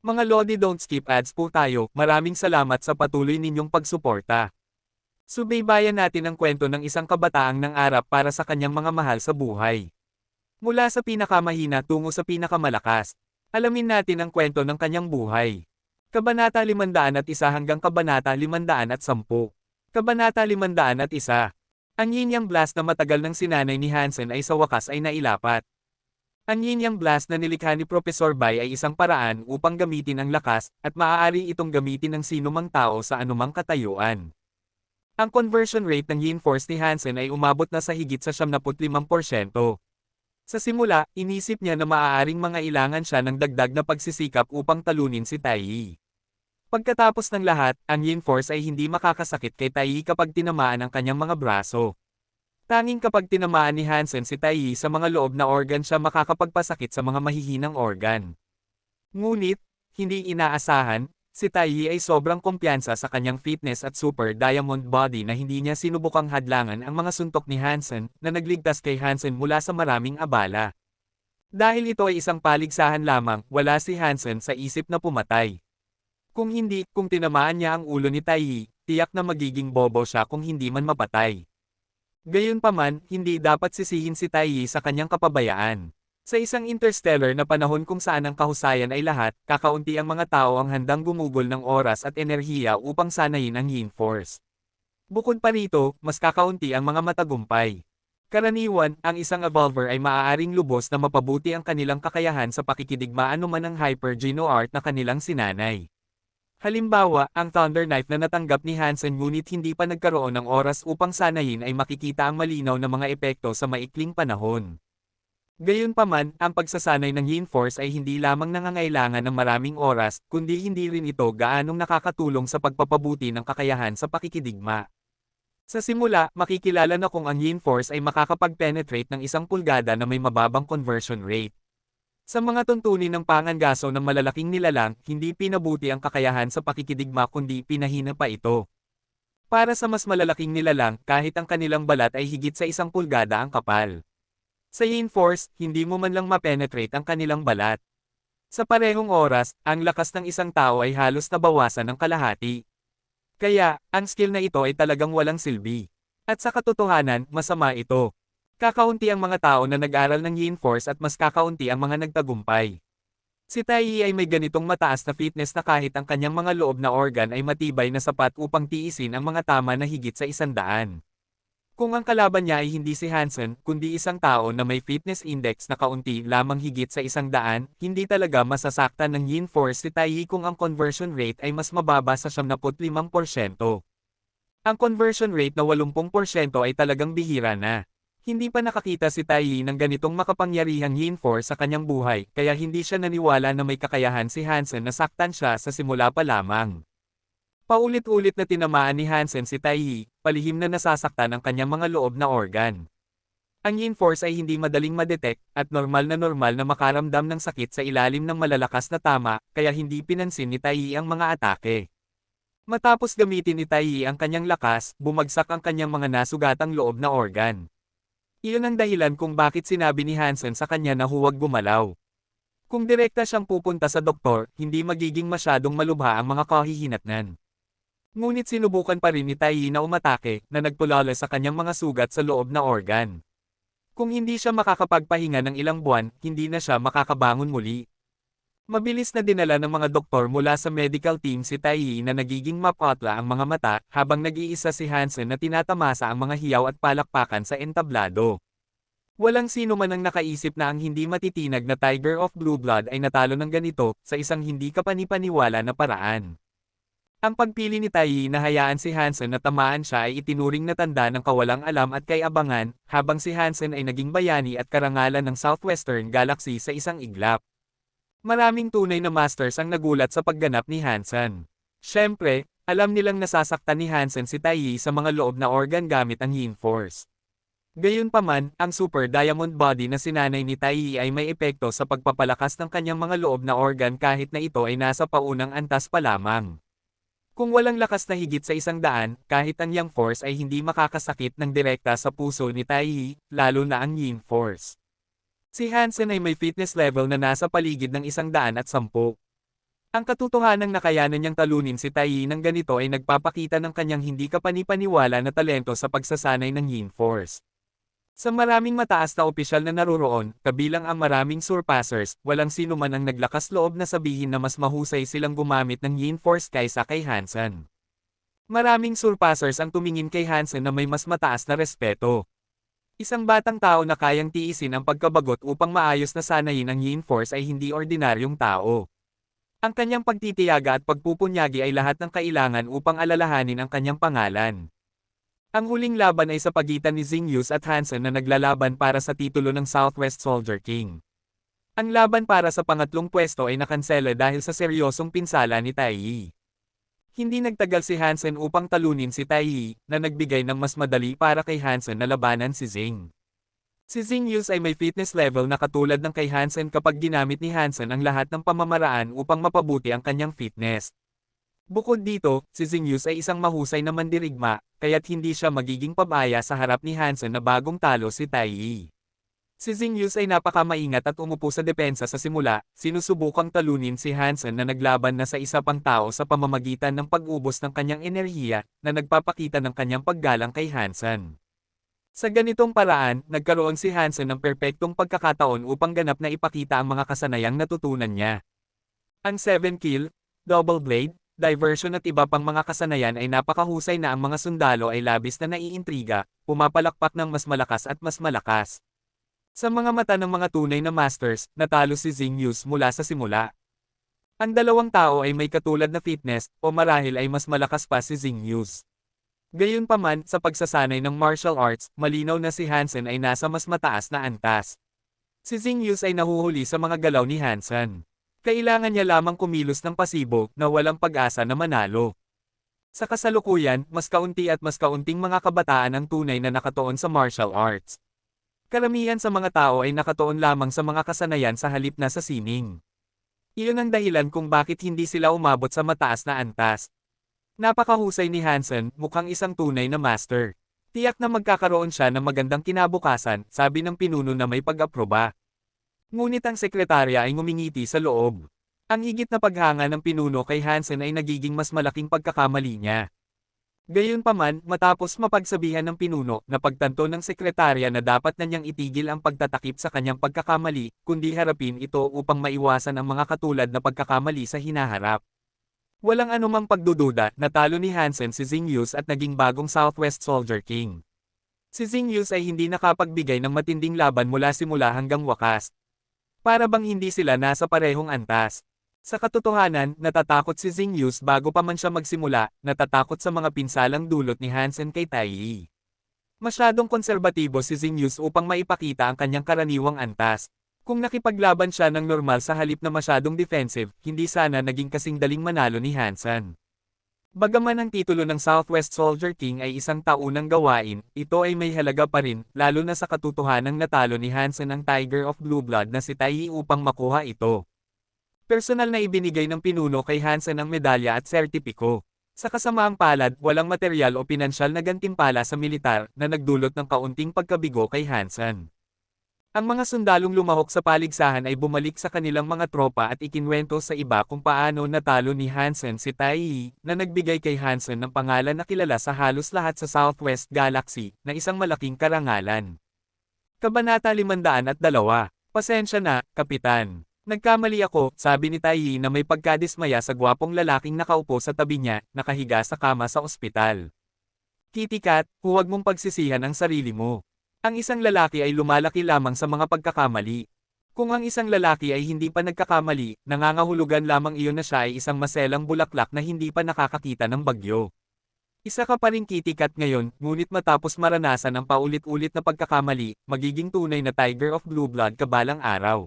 Mga Lodi, don't skip ads po tayo. Maraming salamat sa patuloy ninyong pagsuporta. Subaybayan natin ang kwento ng isang kabataang nangarap para sa kanyang mga mahal sa buhay. Mula sa pinakamahina tungo sa pinakamalakas. Alamin natin ang kwento ng kanyang buhay. Kabanata 501 hanggang Kabanata 510. Kabanata 501. Ang yin yang blast na matagal ng sinanay ni Hansen ay sa wakas ay nailapat. Ang yin yang blast na nilikha ni Professor Bai ay isang paraan upang gamitin ang lakas, at maaari itong gamitin ng sinumang tao sa anumang katayuan. Ang conversion rate ng yin force ni Hansen ay umabot na sa higit sa 75%. Sa simula, inisip niya na maaaring mangailangan siya ng dagdag na pagsisikap upang talunin si Tai Yi. Pagkatapos ng lahat, ang yin force ay hindi makakasakit kay Tai Yi kapag tinamaan ang kanyang mga braso. Tanging kapag tinamaan ni Hansen si Tai Yi sa mga loob na organ siya makakapagpasakit sa mga mahihinang organ. Ngunit, hindi inaasahan, si Tai Yi ay sobrang kumpiyansa sa kanyang fitness at super diamond body na hindi niya sinubukang hadlangan ang mga suntok ni Hansen na nagligtas kay Hansen mula sa maraming abala. Dahil ito ay isang paligsahan lamang, wala si Hansen sa isip na pumatay. Kung tinamaan niya ang ulo ni Tai Yi, tiyak na magiging bobo siya kung hindi man mapatay. Gayunpaman, hindi dapat sisihin si Tai Yi sa kanyang kapabayaan. Sa isang interstellar na panahon kung saan ang kahusayan ay lahat, kakaunti ang mga tao ang handang gumugol ng oras at enerhiya upang sanayin ang yin force. Bukod pa rito, mas kakaunti ang mga matagumpay. Karaniwan, ang isang evolver ay maaaring lubos na mapabuti ang kanilang kakayahan sa pakikidigma anuman ang hyper-geno art na kanilang sinanay. Halimbawa, ang Thunder Knife na natanggap ni Hansen ngunit hindi pa nagkaroon ng oras upang sanayin ay makikita ang malinaw na mga epekto sa maikling panahon. Gayunpaman, ang pagsasanay ng yin force ay hindi lamang nangangailangan ng maraming oras, kundi hindi rin ito gaanong nakakatulong sa pagpapabuti ng kakayahan sa pakikidigma. Sa simula, makikilala na kung ang yin force ay makakapag-penetrate ng 1 pulgada na may mababang conversion rate. Sa mga tuntunin ng pangangaso ng malalaking nilalang, hindi pinabuti ang kakayahan sa pakikidigma kundi pinahina pa ito. Para sa mas malalaking nilalang, kahit ang kanilang balat ay higit sa 1 pulgada ang kapal. Sa yin force, hindi mo man lang mapenetrate ang kanilang balat. Sa parehong oras, ang lakas ng isang tao ay halos nabawasan ng kalahati. Kaya, ang skill na ito ay talagang walang silbi. At sa katotohanan, masama ito. Kakaunti ang mga tao na nag-aral ng yin force at mas kakaunti ang mga nagtagumpay. Si Tai Yi ay may ganitong mataas na fitness na kahit ang kanyang mga loob na organ ay matibay na sapat upang tiisin ang mga tama na higit sa 100. Kung ang kalaban niya ay hindi si Hansen, kundi isang tao na may fitness index na kaunti lamang higit sa 100, hindi talaga masasaktan ng yin force si Tai Yi kung ang conversion rate ay mas mababa sa 75%. Ang conversion rate na 80% ay talagang bihira na. Hindi pa nakakita si Tai Yi ng ganitong makapangyarihang yin force sa kanyang buhay, kaya hindi siya naniwala na may kakayahan si Hansen na saktan siya sa simula pa lamang. Paulit-ulit na tinamaan ni Hansen si Tai Yi, palihim na nasasaktan ang kanyang mga loob na organ. Ang yin force ay hindi madaling madetect, at normal na makaramdam ng sakit sa ilalim ng malalakas na tama, kaya hindi pinansin ni Tai Yi ang mga atake. Matapos gamitin ni Tai Yi ang kanyang lakas, bumagsak ang kanyang mga nasugatang loob na organ. Iyon ang dahilan kung bakit sinabi ni Hansen sa kanya na huwag gumalaw. Kung direkta siyang pupunta sa doktor, hindi magiging masyadong malubha ang mga kahihinatnan. Ngunit sinubukan pa rin ni Tai Yi na umatake, na nagpulala sa kanyang mga sugat sa loob na organ. Kung hindi siya makakapagpahinga ng ilang buwan, hindi na siya makakabangon muli. Mabilis na dinala ng mga doktor mula sa medical team si Tai Yi na nagiging mapatla ang mga mata, habang nag-iisa si Hansen na tinatamasa ang mga hiyaw at palakpakan sa entablado. Walang sino man ang nakaisip na ang hindi matitinag na Tiger of Blue Blood ay natalo ng ganito, sa isang hindi kapanipaniwala na paraan. Ang pagpili ni Tai Yi na hayaan si Hansen na tamaan siya ay itinuring na tanda ng kawalang alam at kay-abangan, habang si Hansen ay naging bayani at karangalan ng Southwestern Galaxy sa isang iglap. Maraming tunay na masters ang nagulat sa pagganap ni Hansen. Siyempre, alam nilang nasasaktan ni Hansen si Tai Yi sa mga loob na organ gamit ang yin force. Gayunpaman, ang super diamond body na sinanay ni Tai Yi ay may epekto sa pagpapalakas ng kanyang mga loob na organ kahit na ito ay nasa paunang antas pa lamang. Kung walang lakas na higit sa 100, kahit ang yang force ay hindi makakasakit ng direkta sa puso ni Tai Yi, lalo na ang yin force. Si Hansen ay may fitness level na nasa paligid ng 110. Ang katotohanang nakayanan niyang talunin si Tai Yi ng ganito ay nagpapakita ng kanyang hindi kapani-paniwala na talento sa pagsasanay ng Yin Force. Sa maraming mataas na opisyal na naroroon, kabilang ang maraming surpassers, walang sino man ang naglakas loob na sabihin na mas mahusay silang gumamit ng Yin Force kaysa kay Hansen. Maraming surpassers ang tumingin kay Hansen na may mas mataas na respeto. Isang batang tao na kayang tiisin ang pagkabagot upang maayos na sanayin ang Yin Force ay hindi ordinaryong tao. Ang kanyang pagtitiyaga at pagpupunyagi ay lahat ng kailangan upang alalahanin ang kanyang pangalan. Ang huling laban ay sa pagitan ni Xing at Hansen na naglalaban para sa titulo ng Southwest Soldier King. Ang laban para sa pangatlong pwesto ay nakansela dahil sa seryosong pinsala ni Tai Yi. Hindi nagtagal si Hansen upang talunin si Tai Yi, na nagbigay ng mas madali para kay Hansen na labanan si Xing. Si Xing ay may fitness level na katulad ng kay Hansen kapag ginamit ni Hansen ang lahat ng pamamaraan upang mapabuti ang kanyang fitness. Bukod dito, si Xing ay isang mahusay na mandirigma, kaya't hindi siya magiging pabaya sa harap ni Hansen na bagong talo si Tai Yi. Si Xing ay napakamaingat at umupo sa depensa sa simula, sinusubukang talunin si Hansen na naglaban na sa isa pang tao sa pamamagitan ng pag-ubos ng kanyang enerhiya, na nagpapakita ng kanyang paggalang kay Hansen. Sa ganitong paraan, nagkaroon si Hansen ng perpektong pagkakataon upang ganap na ipakita ang mga kasanayang natutunan niya. Ang 7-kill, double blade, diversion at iba pang mga kasanayan ay napakahusay na ang mga sundalo ay labis na naiintriga, pumapalakpak ng mas malakas at mas malakas. Sa mga mata ng mga tunay na masters, natalo si Xing mula sa simula. Ang dalawang tao ay may katulad na fitness, o marahil ay mas malakas pa si Xing. Gayunpaman, sa pagsasanay ng martial arts, malinaw na si Hansen ay nasa mas mataas na antas. Si Xing ay nahuhuli sa mga galaw ni Hansen. Kailangan niya lamang kumilos ng pasibo na walang pag-asa na manalo. Sa kasalukuyan, mas kaunting mga kabataan ang tunay na nakatuon sa martial arts. Karamihan sa mga tao ay nakatuon lamang sa mga kasanayan sa halip na sa sining. Iyon ang dahilan kung bakit hindi sila umabot sa mataas na antas. Napakahusay ni Hansen, mukhang isang tunay na master. Tiyak na magkakaroon siya ng magandang kinabukasan, sabi ng pinuno na may pag-aproba. Ngunit ang sekretarya ay ngumingiti sa loob. Ang higit na paghanga ng pinuno kay Hansen ay nagiging mas malaking pagkakamali niya. Gayunpaman, matapos mapagsabihan ng pinuno na pagtanto ng sekretarya na dapat na niyang itigil ang pagtatakip sa kanyang pagkakamali, kundi harapin ito upang maiwasan ang mga katulad na pagkakamali sa hinaharap. Walang anumang pagdududa, natalo ni Hansen si Xing at naging bagong Southwest Soldier King. Si Xing ay hindi nakapagbigay ng matinding laban mula simula hanggang wakas. Para bang hindi sila nasa parehong antas. Sa katotohanan, natatakot si Xing bago pa man siya magsimula, natatakot sa mga pinsalang dulot ni Hansen kay Tai Yi. Masyadong konserbatibo si Xing upang maipakita ang kanyang karaniwang antas. Kung nakipaglaban siya ng normal sa halip na masyadong defensive, hindi sana naging kasing daling manalo ni Hansen. Bagaman ang titulo ng Southwest Soldier King ay isang taunang gawain, ito ay may halaga pa rin, lalo na sa katotohanang natalo ni Hansen ang Tiger of Blue Blood na si Tai Yi upang makuha ito. Personal na ibinigay ng pinuno kay Hansen ang medalya at sertipiko. Sa kasamaang palad, walang material o pinansyal na gantimpala sa militar na nagdulot ng kaunting pagkabigo kay Hansen. Ang mga sundalong lumahok sa paligsahan ay bumalik sa kanilang mga tropa at ikinwento sa iba kung paano natalo ni Hansen si Tai Yi, na nagbigay kay Hansen ng pangalan na kilala sa halos lahat sa Southwest Galaxy, na isang malaking karangalan. Kabanata 502. Pasensya na, Kapitan. Nagkamali ako, sabi ni Tai Yi na may pagkadismaya sa gwapong lalaking nakaupo sa tabi niya, nakahiga sa kama sa ospital. Kitty Cat, huwag mong pagsisihan ang sarili mo. Ang isang lalaki ay lumalaki lamang sa mga pagkakamali. Kung ang isang lalaki ay hindi pa nagkakamali, nangangahulugan lamang iyon na siya ay isang maselang bulaklak na hindi pa nakakakita ng bagyo. Isa ka pa ring Kitty Cat ngayon, ngunit matapos maranasan ang paulit-ulit na pagkakamali, magiging tunay na Tiger of Blue Blood ka balang araw.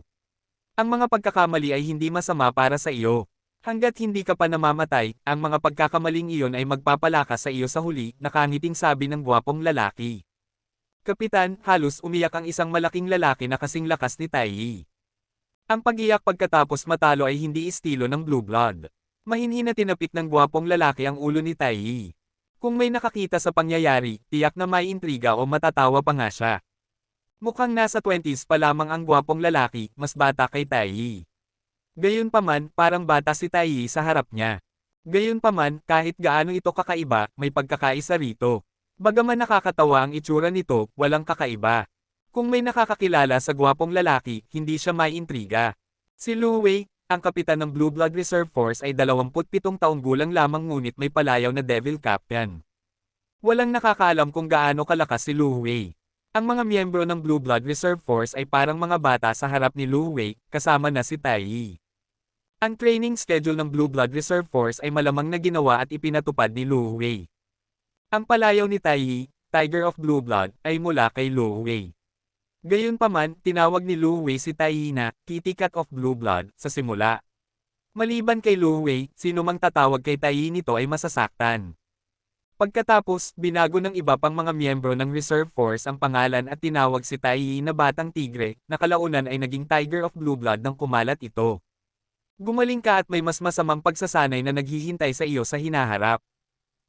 Ang mga pagkakamali ay hindi masama para sa iyo. Hanggat hindi ka pa namamatay, ang mga pagkakamaling iyon ay magpapalakas sa iyo sa huli, nakangiting sabi ng gwapong lalaki. Kapitan, halos umiyak ang isang malaking lalaki na kasing lakas ni Tai Yi. Ang pag-iyak pagkatapos matalo ay hindi estilo ng Blue Blood. Mahinhin na tinapik ng gwapong lalaki ang ulo ni Tai Yi. Kung may nakakita sa pangyayari, tiyak na may intriga o matatawa pa nga siya. Mukhang nasa 20s pa lamang ang gwapong lalaki, mas bata kay Tai Yi. Gayunpaman, parang bata si Taiyi sa harap niya. Gayunpaman, kahit gaano ito kakaiba, may pagkakaisa rito. Bagaman nakakatawa ang itsura nito, walang kakaiba. Kung may nakakakilala sa gwapong lalaki, hindi siya may intriga. Si Lu Wei, ang kapitan ng Blue Blood Reserve Force ay 27 taong gulang lamang ngunit may palayaw na Devil Captain. Walang nakakaalam kung gaano kalakas si Lu Wei. Ang mga miyembro ng Blue Blood Reserve Force ay parang mga bata sa harap ni Lu Wei, kasama na si Taiyi. Ang training schedule ng Blue Blood Reserve Force ay malamang na ginawa at ipinatupad ni Lu Wei. Ang palayaw ni Taiyi, Tiger of Blue Blood, ay mula kay Lu Wei. Gayunpaman, tinawag ni Lu Wei si Taiyi na Kitty Cat of Blue Blood sa simula. Maliban kay Lu Wei, sino mang tatawag kay Taiyi nito ay masasaktan. Pagkatapos, binago ng iba pang mga miyembro ng Reserve Force ang pangalan at tinawag si Taiyi na Batang Tigre, na kalaunan ay naging Tiger of Blue Blood nang kumalat ito. Gumaling ka at may mas masamang pagsasanay na naghihintay sa iyo sa hinaharap.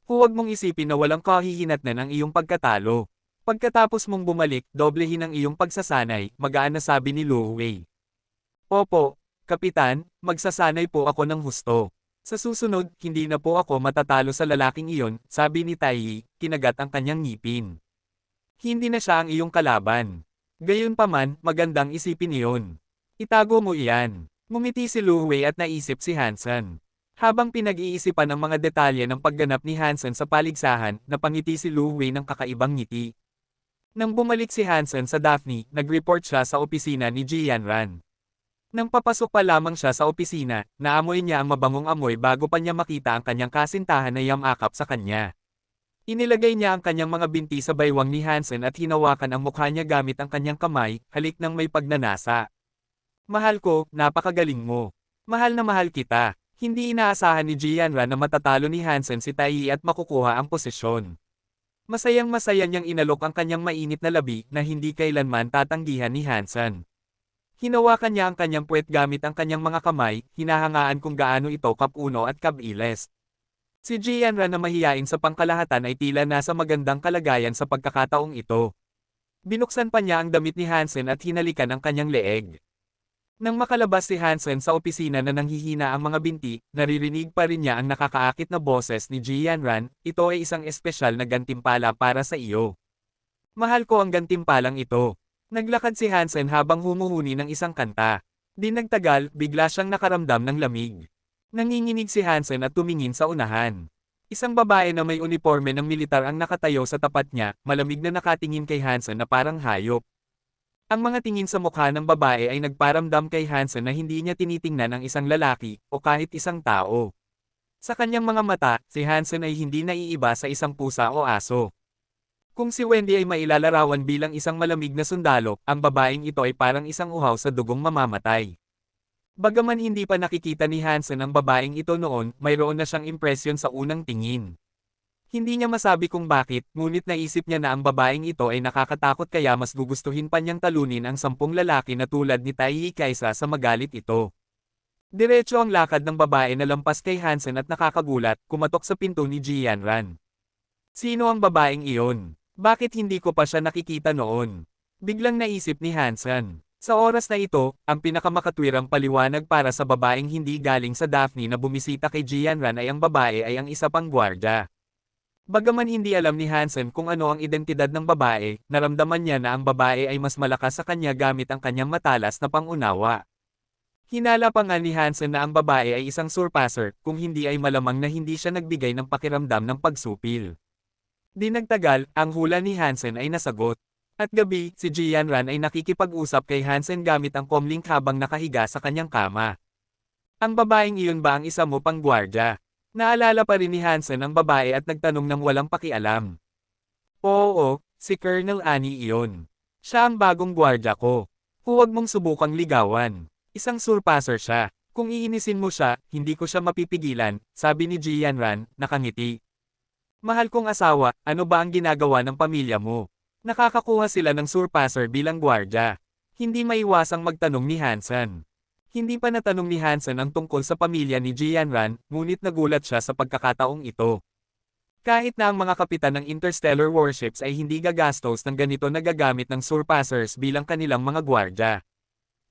Huwag mong isipin na walang kahihinatnan ang iyong pagkatalo. Pagkatapos mong bumalik, doblehin ang iyong pagsasanay, magaan na sabi ni Lu Wei. Opo, Kapitan, magsasanay po ako ng husto. Sa susunod, hindi na po ako matatalo sa lalaking iyon, sabi ni Taiyi, kinagat ang kanyang ngipin. Hindi na siya ang iyong kalaban. Gayunpaman, magandang isipin iyon. Itago mo iyan. Ngumiti si Lu Wei at naisip si Hansen. Habang pinag-iisipan ang mga detalye ng pagganap ni Hansen sa paligsahan, napangiti si Lu Wei ng kakaibang ngiti. Nang bumalik si Hansen sa Daphne, nag-report siya sa opisina ni Jianran. Nang papasok pa lamang siya sa opisina, naamoy niya ang mabangong amoy bago pa niya makita ang kanyang kasintahan na yamakap sa kanya. Inilagay niya ang kanyang mga binti sa baywang ni Hansen at hinawakan ang mukha niya gamit ang kanyang kamay, halik ng may pagnanasa. Mahal ko, napakagaling mo. Mahal na mahal kita. Hindi inaasahan ni Jianran na matatalo ni Hansen si Taiyi at makukuha ang posisyon. Masayang-masaya niyang inalok ang kanyang mainit na labi na hindi kailanman tatanggihan ni Hansen. Hinawakan niya ang kanyang puwet gamit ang kanyang mga kamay, hinahangaan kung gaano ito kapuno at kabilis. Si Jianran na mahiyain sa pangkalahatan ay tila nasa magandang kalagayan sa pagkakataong ito. Binuksan pa niya ang damit ni Hansen at hinalikan ang kanyang leeg. Nang makalabas si Hansen sa opisina na nanghihina ang mga binti, naririnig pa rin niya ang nakakaakit na boses ni Jianran, ito ay isang espesyal na gantimpala para sa iyo. Mahal ko ang gantimpalang ito. Naglakad si Hansen habang humuhuni ng isang kanta. Di nagtagal, bigla siyang nakaramdam ng lamig. Nanginginig si Hansen at tumingin sa unahan. Isang babae na may uniforme ng militar ang nakatayo sa tapat niya, malamig na nakatingin kay Hansen na parang hayop. Ang mga tingin sa mukha ng babae ay nagparamdam kay Hansen na hindi niya tinitingnan ang isang lalaki, o kahit isang tao. Sa kanyang mga mata, si Hansen ay hindi naiiba sa isang pusa o aso. Kung si Wendy ay mailalarawan bilang isang malamig na sundalo, ang babaeng ito ay parang isang uhaw sa dugong mamamatay. Bagaman hindi pa nakikita ni Hansen ang babaeng ito noon, mayroon na siyang impresyon sa unang tingin. Hindi niya masabi kung bakit, ngunit naisip niya na ang babaeng ito ay nakakatakot kaya mas gugustuhin pa niyang talunin ang 10 lalaki na tulad ni Taiyi kaysa sa magalit ito. Diretso ang lakad ng babae na lampas kay Hansen at nakakagulat, kumatok sa pinto ni Jianran. Sino ang babaeng iyon? Bakit hindi ko pa siya nakikita noon? Biglang naisip ni Hansen. Sa oras na ito, ang pinakamakatwirang paliwanag para sa babaeng hindi galing sa Daphne na bumisita kay Jianran ay ang babae ay ang isa pang gwardya. Bagaman hindi alam ni Hansen kung ano ang identidad ng babae, naramdaman niya na ang babae ay mas malakas sa kanya gamit ang kanyang matalas na pangunawa. Hinala pa nga ni Hansen na ang babae ay isang surpasser, kung hindi ay malamang na hindi siya nagbigay ng pakiramdam ng pagsupil. Di nagtagal, ang hula ni Hansen ay nasagot. At gabi, si Jianran ay nakikipag-usap kay Hansen gamit ang comlink habang nakahiga sa kanyang kama. Ang babaeng iyon ba ang isa mo pang gwardya? Naalala pa rin ni Hansen ang babae at nagtanong ng walang pakialam. Oo, si Colonel Annie iyon. Siya ang bagong gwardya ko. Huwag mong subukang ligawan. Isang surpasser siya. Kung iinisin mo siya, hindi ko siya mapipigilan, sabi ni Jianran, nakangiti. Mahal kong asawa, ano ba ang ginagawa ng pamilya mo? Nakakakuha sila ng surpasser bilang gwardya. Hindi maiwasang magtanong ni Hansen. Hindi pa natanong ni Hansen ang tungkol sa pamilya ni Jianran, ngunit nagulat siya sa pagkakataong ito. Kahit na ang mga kapitan ng interstellar warships ay hindi gagastos ng ganito na gagamit ng surpassers bilang kanilang mga gwardya.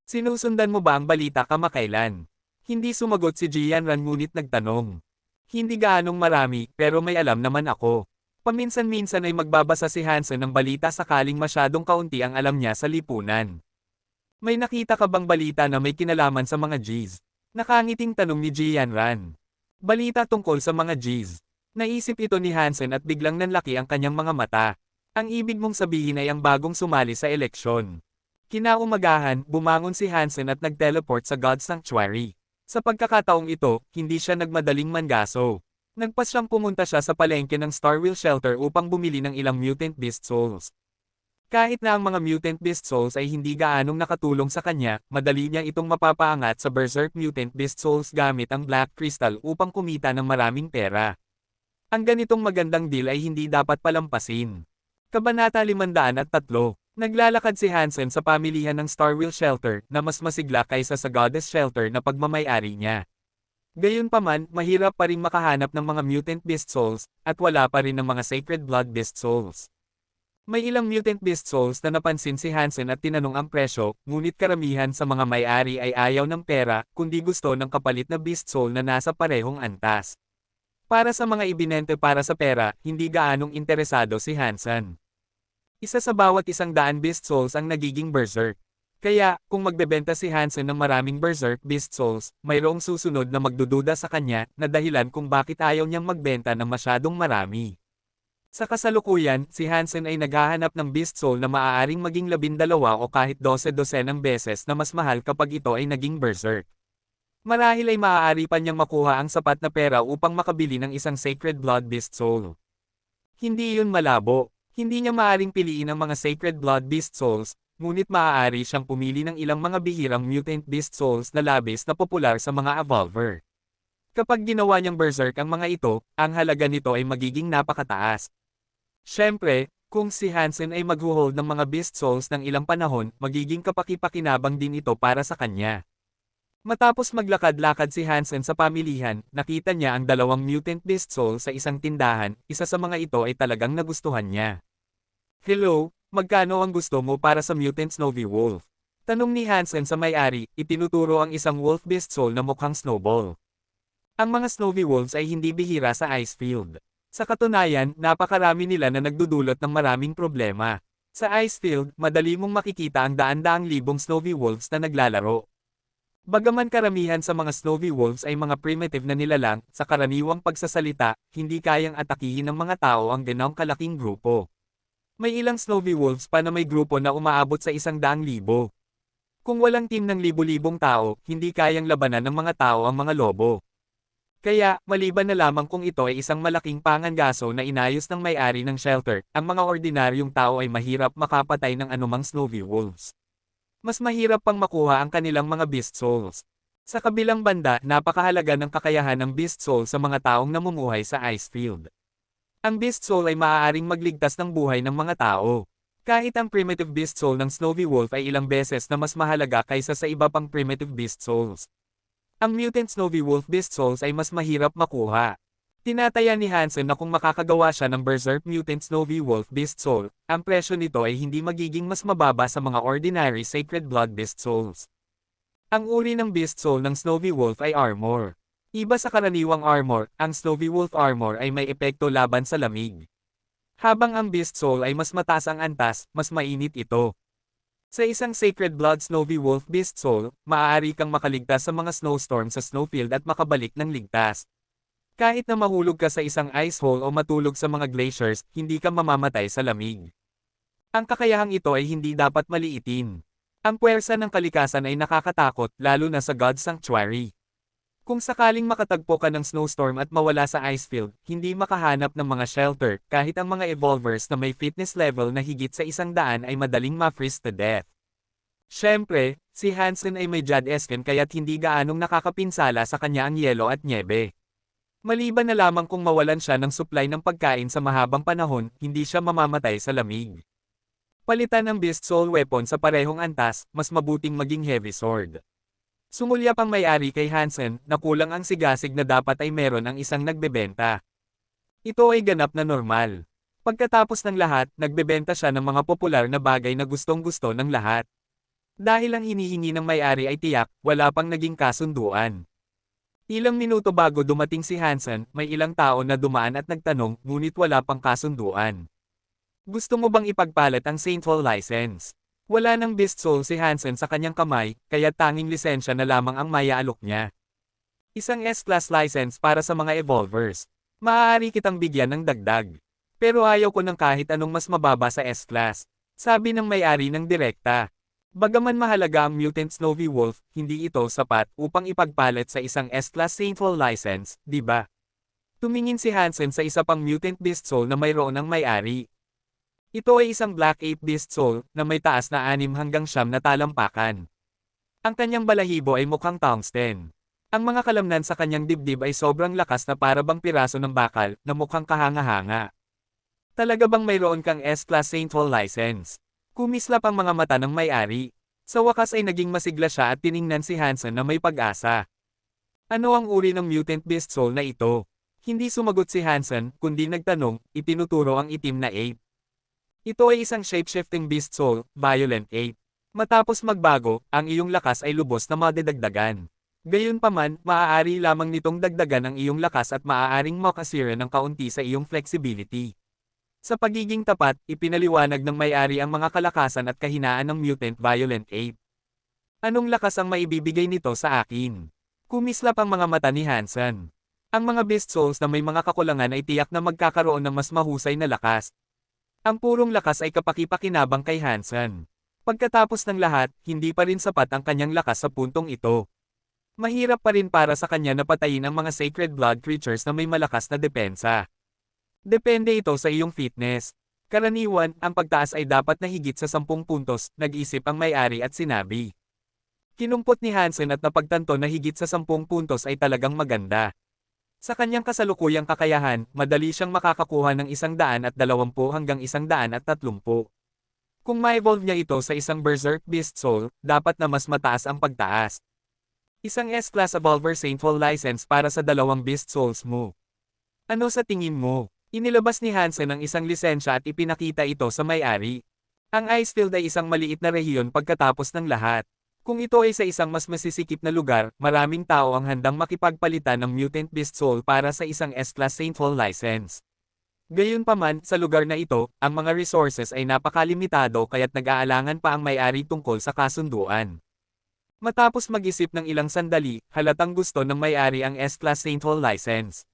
Sinusundan mo ba ang balita kamakailan? Hindi sumagot si Jianran ngunit nagtanong. Hindi gaanong marami, pero may alam naman ako. Paminsan-minsan ay magbabasa si Hansen ng balita sakaling masyadong kaunti ang alam niya sa lipunan. May nakita ka bang balita na may kinalaman sa mga Gs? Nakangiting tanong ni Jianran. Balita tungkol sa mga Gs. Naisip ito ni Hansen at biglang nanlaki ang kanyang mga mata. Ang ibig mong sabihin ay ang bagong sumali sa eleksyon. Kinaumagahan, bumangon si Hansen at nag-teleport sa God's Sanctuary. Sa pagkakataong ito, hindi siya nagmadaling mangaso. Nagpasyang pumunta siya sa palengke ng Starwheel Shelter upang bumili ng ilang Mutant Beast Souls. Kahit na ang mga Mutant Beast Souls ay hindi gaanong nakatulong sa kanya, madali niya itong mapapaangat sa Berserk Mutant Beast Souls gamit ang Black Crystal upang kumita ng maraming pera. Ang ganitong magandang deal ay hindi dapat palampasin. Kabanata 503. Naglalakad si Hansen sa pamilihan ng Starwheel Shelter na mas masigla kaysa sa Goddess Shelter na pagmamay-ari niya. Gayunpaman, mahirap pa rin makahanap ng mga Mutant Beast Souls, at wala pa rin ng mga Sacred Blood Beast Souls. May ilang Mutant Beast Souls na napansin si Hansen at tinanong ang presyo, ngunit karamihan sa mga may-ari ay ayaw ng pera, kundi gusto ng kapalit na Beast Soul na nasa parehong antas. Para sa mga ibinente para sa pera, hindi gaanong interesado si Hansen. Isa sa bawat 100 Beast Souls ang nagiging Berserk. Kaya, kung magbebenta si Hansen ng maraming Berserk Beast Souls, mayroong susunod na magdududa sa kanya na dahilan kung bakit ayaw niyang magbenta ng masyadong marami. Sa kasalukuyan, si Hansen ay naghahanap ng Beast Soul na maaaring maging 12 o kahit 12-dosenang beses na mas mahal kapag ito ay naging Berserk. Marahil ay maaari pa niyang makuha ang sapat na pera upang makabili ng isang Sacred Blood Beast Soul. Hindi iyon malabo. Hindi niya maaaring piliin ang mga Sacred Blood Beast Souls, ngunit maaari siyang pumili ng ilang mga bihirang Mutant Beast Souls na labis na popular sa mga Evolver. Kapag ginawa niyang Berserk ang mga ito, ang halaga nito ay magiging napakataas. Siyempre, kung si Hansen ay maghuhold ng mga Beast Souls ng ilang panahon, magiging kapaki-pakinabang din ito para sa kanya. Matapos maglakad-lakad si Hansen sa pamilihan, nakita niya ang 2 Mutant Beast Souls sa isang tindahan, isa sa mga ito ay talagang nagustuhan niya. Hello, magkano ang gusto mo para sa Mutant Snowy Wolf? Tanong ni Hansen sa may-ari, itinuturo ang isang Wolf Beast Soul na mukhang snowball. Ang mga Snowy Wolves ay hindi bihira sa Icefield. Sa katunayan, napakarami nila na nagdudulot ng maraming problema. Sa Icefield, madali mong makikita ang daan-daang libong Snowy Wolves na naglalaro. Bagaman karamihan sa mga Snowy Wolves ay mga primitive na nilalang, sa karaniwang pagsasalita, hindi kayang atakihin ng mga tao ang ganong kalaking grupo. May ilang Snowy Wolves pa na may grupo na umaabot sa 100,000. Kung walang team ng libu-libong tao, hindi kayang labanan ng mga tao ang mga lobo. Kaya, maliban na lamang kung ito ay isang malaking pangangaso na inayos ng may-ari ng shelter, ang mga ordinaryong tao ay mahirap makapatay ng anumang Snowy Wolves. Mas mahirap pang makuha ang kanilang mga Beast Souls. Sa kabilang banda, napakahalaga ng kakayahan ng Beast Soul sa mga taong namumuhay sa Icefield. Ang Beast Soul ay maaaring magligtas ng buhay ng mga tao. Kahit ang primitive Beast Soul ng Snowy Wolf ay ilang beses na mas mahalaga kaysa sa iba pang primitive Beast Souls. Ang Mutant Snowy Wolf Beast Souls ay mas mahirap makuha. Tinataya ni Hansen na kung makakagawa siya ng Berserk Mutant Snowy Wolf Beast Soul, ang presyo nito ay hindi magiging mas mababa sa mga ordinary Sacred Blood Beast Souls. Ang uri ng Beast Soul ng Snowy Wolf ay armor. Iba sa karaniwang armor, ang Snowy Wolf armor ay may epekto laban sa lamig. Habang ang Beast Soul ay mas mataas ang antas, mas mainit ito. Sa isang Sacred Blood Snowy Wolf Beast Soul, maaari kang makaligtas sa mga snowstorm sa snowfield at makabalik ng ligtas. Kahit na mahulog ka sa isang ice hole o matulog sa mga glaciers, hindi ka mamamatay sa lamig. Ang kakayahang ito ay hindi dapat maliitin. Ang puwersa ng kalikasan ay nakakatakot, lalo na sa God's Sanctuary. Kung sakaling makatagpo ka ng snowstorm at mawala sa icefield, hindi makahanap ng mga shelter, kahit ang mga evolvers na may fitness level na higit sa 100 ay madaling ma-freeze to death. Siyempre, si Hansen ay may Jad-esken kaya't hindi gaanong nakakapinsala sa kanya ang yelo at nyebe. Maliban na lamang kung mawalan siya ng supply ng pagkain sa mahabang panahon, hindi siya mamamatay sa lamig. Palitan ang Beast Soul weapon sa parehong antas, mas mabuting maging heavy sword. Sumulya pang may-ari kay Hansen na kulang ang sigasig na dapat ay meron ang isang nagbebenta. Ito ay ganap na normal. Pagkatapos ng lahat, nagbebenta siya ng mga popular na bagay na gustong-gusto ng lahat. Dahil ang hinihingi ng may-ari ay tiyak, wala pang naging kasunduan. Ilang minuto bago dumating si Hansen, may ilang tao na dumaan at nagtanong, ngunit wala pang kasunduan. Gusto mo bang ipagpalit ang Saintful license? Wala nang Beast Soul si Hansen sa kanyang kamay, kaya tanging lisensya na lamang ang maiaalok niya. Isang S-Class license para sa mga Evolvers. Maaari kitang bigyan ng dagdag. Pero ayaw ko ng kahit anong mas mababa sa S-Class, sabi ng may-ari ng direkta. Bagaman mahalaga ang Mutant Snowy Wolf, hindi ito sapat upang ipagpalit sa isang S-Class Saintful license, di ba? Tumingin si Hansen sa isa pang Mutant Beast Soul na mayroon ng may-ari. Ito ay isang Black Ape Beast Soul na may taas na 6 hanggang 9 na talampakan. Ang kanyang balahibo ay mukhang tungsten. Ang mga kalamnan sa kanyang dibdib ay sobrang lakas na para bang piraso ng bakal na mukhang kahanga-hanga. Talaga bang mayroon kang S-Class Saintful license? Kumislap ang mga mata ng may-ari. Sa wakas ay naging masigla siya at tiningnan si Hansen na may pag-asa. Ano ang uri ng Mutant Beast Soul na ito? Hindi sumagot si Hansen, kundi nagtanong, itinuturo ang itim na ape. Ito ay isang shape-shifting Beast Soul, Violent Ape. Matapos magbago, ang iyong lakas ay lubos na madidagdagan. Gayunpaman, maaari lamang nitong dagdagan ang iyong lakas at maaaring makasira ng kaunti sa iyong flexibility. Sa pagiging tapat, ipinaliwanag ng may-ari ang mga kalakasan at kahinaan ng Mutant Violent Ape. Anong lakas ang maibibigay nito sa akin? Kumislap ang mga mata ni Hansen. Ang mga Beast Souls na may mga kakulangan ay tiyak na magkakaroon ng mas mahusay na lakas. Ang purong lakas ay kapaki-pakinabang kay Hansen. Pagkatapos ng lahat, hindi pa rin sapat ang kanyang lakas sa puntong ito. Mahirap pa rin para sa kanya na patayin ang mga sacred blood creatures na may malakas na depensa. Depende ito sa iyong fitness. Karaniwan, ang pagtaas ay dapat na higit sa 10 puntos, nag-isip ang may-ari at sinabi. Kinumpot ni Hansen at napagtanto na higit sa 10 puntos ay talagang maganda. Sa kanyang kasalukuyang kakayahan, madali siyang makakakuha ng 120 hanggang 130. Kung ma-evolve niya ito sa isang Berserk Beast Soul, dapat na mas mataas ang pagtaas. Isang S-Class Evolver Saintful license para sa 2 Beast Souls mo. Ano sa tingin mo? Inilabas ni Hansen ang isang lisensya at ipinakita ito sa may-ari. Ang Icefield ay isang maliit na rehiyon pagkatapos ng lahat. Kung ito ay sa isang mas masisikip na lugar, maraming tao ang handang makipagpalitan ng Mutant Beast Soul para sa isang S-Class Saintful license. Gayunpaman, sa lugar na ito, ang mga resources ay napakalimitado kaya't nag-aalangan pa ang may-ari tungkol sa kasunduan. Matapos mag-isip ng ilang sandali, halatang gusto ng may-ari ang S-Class Saintful license.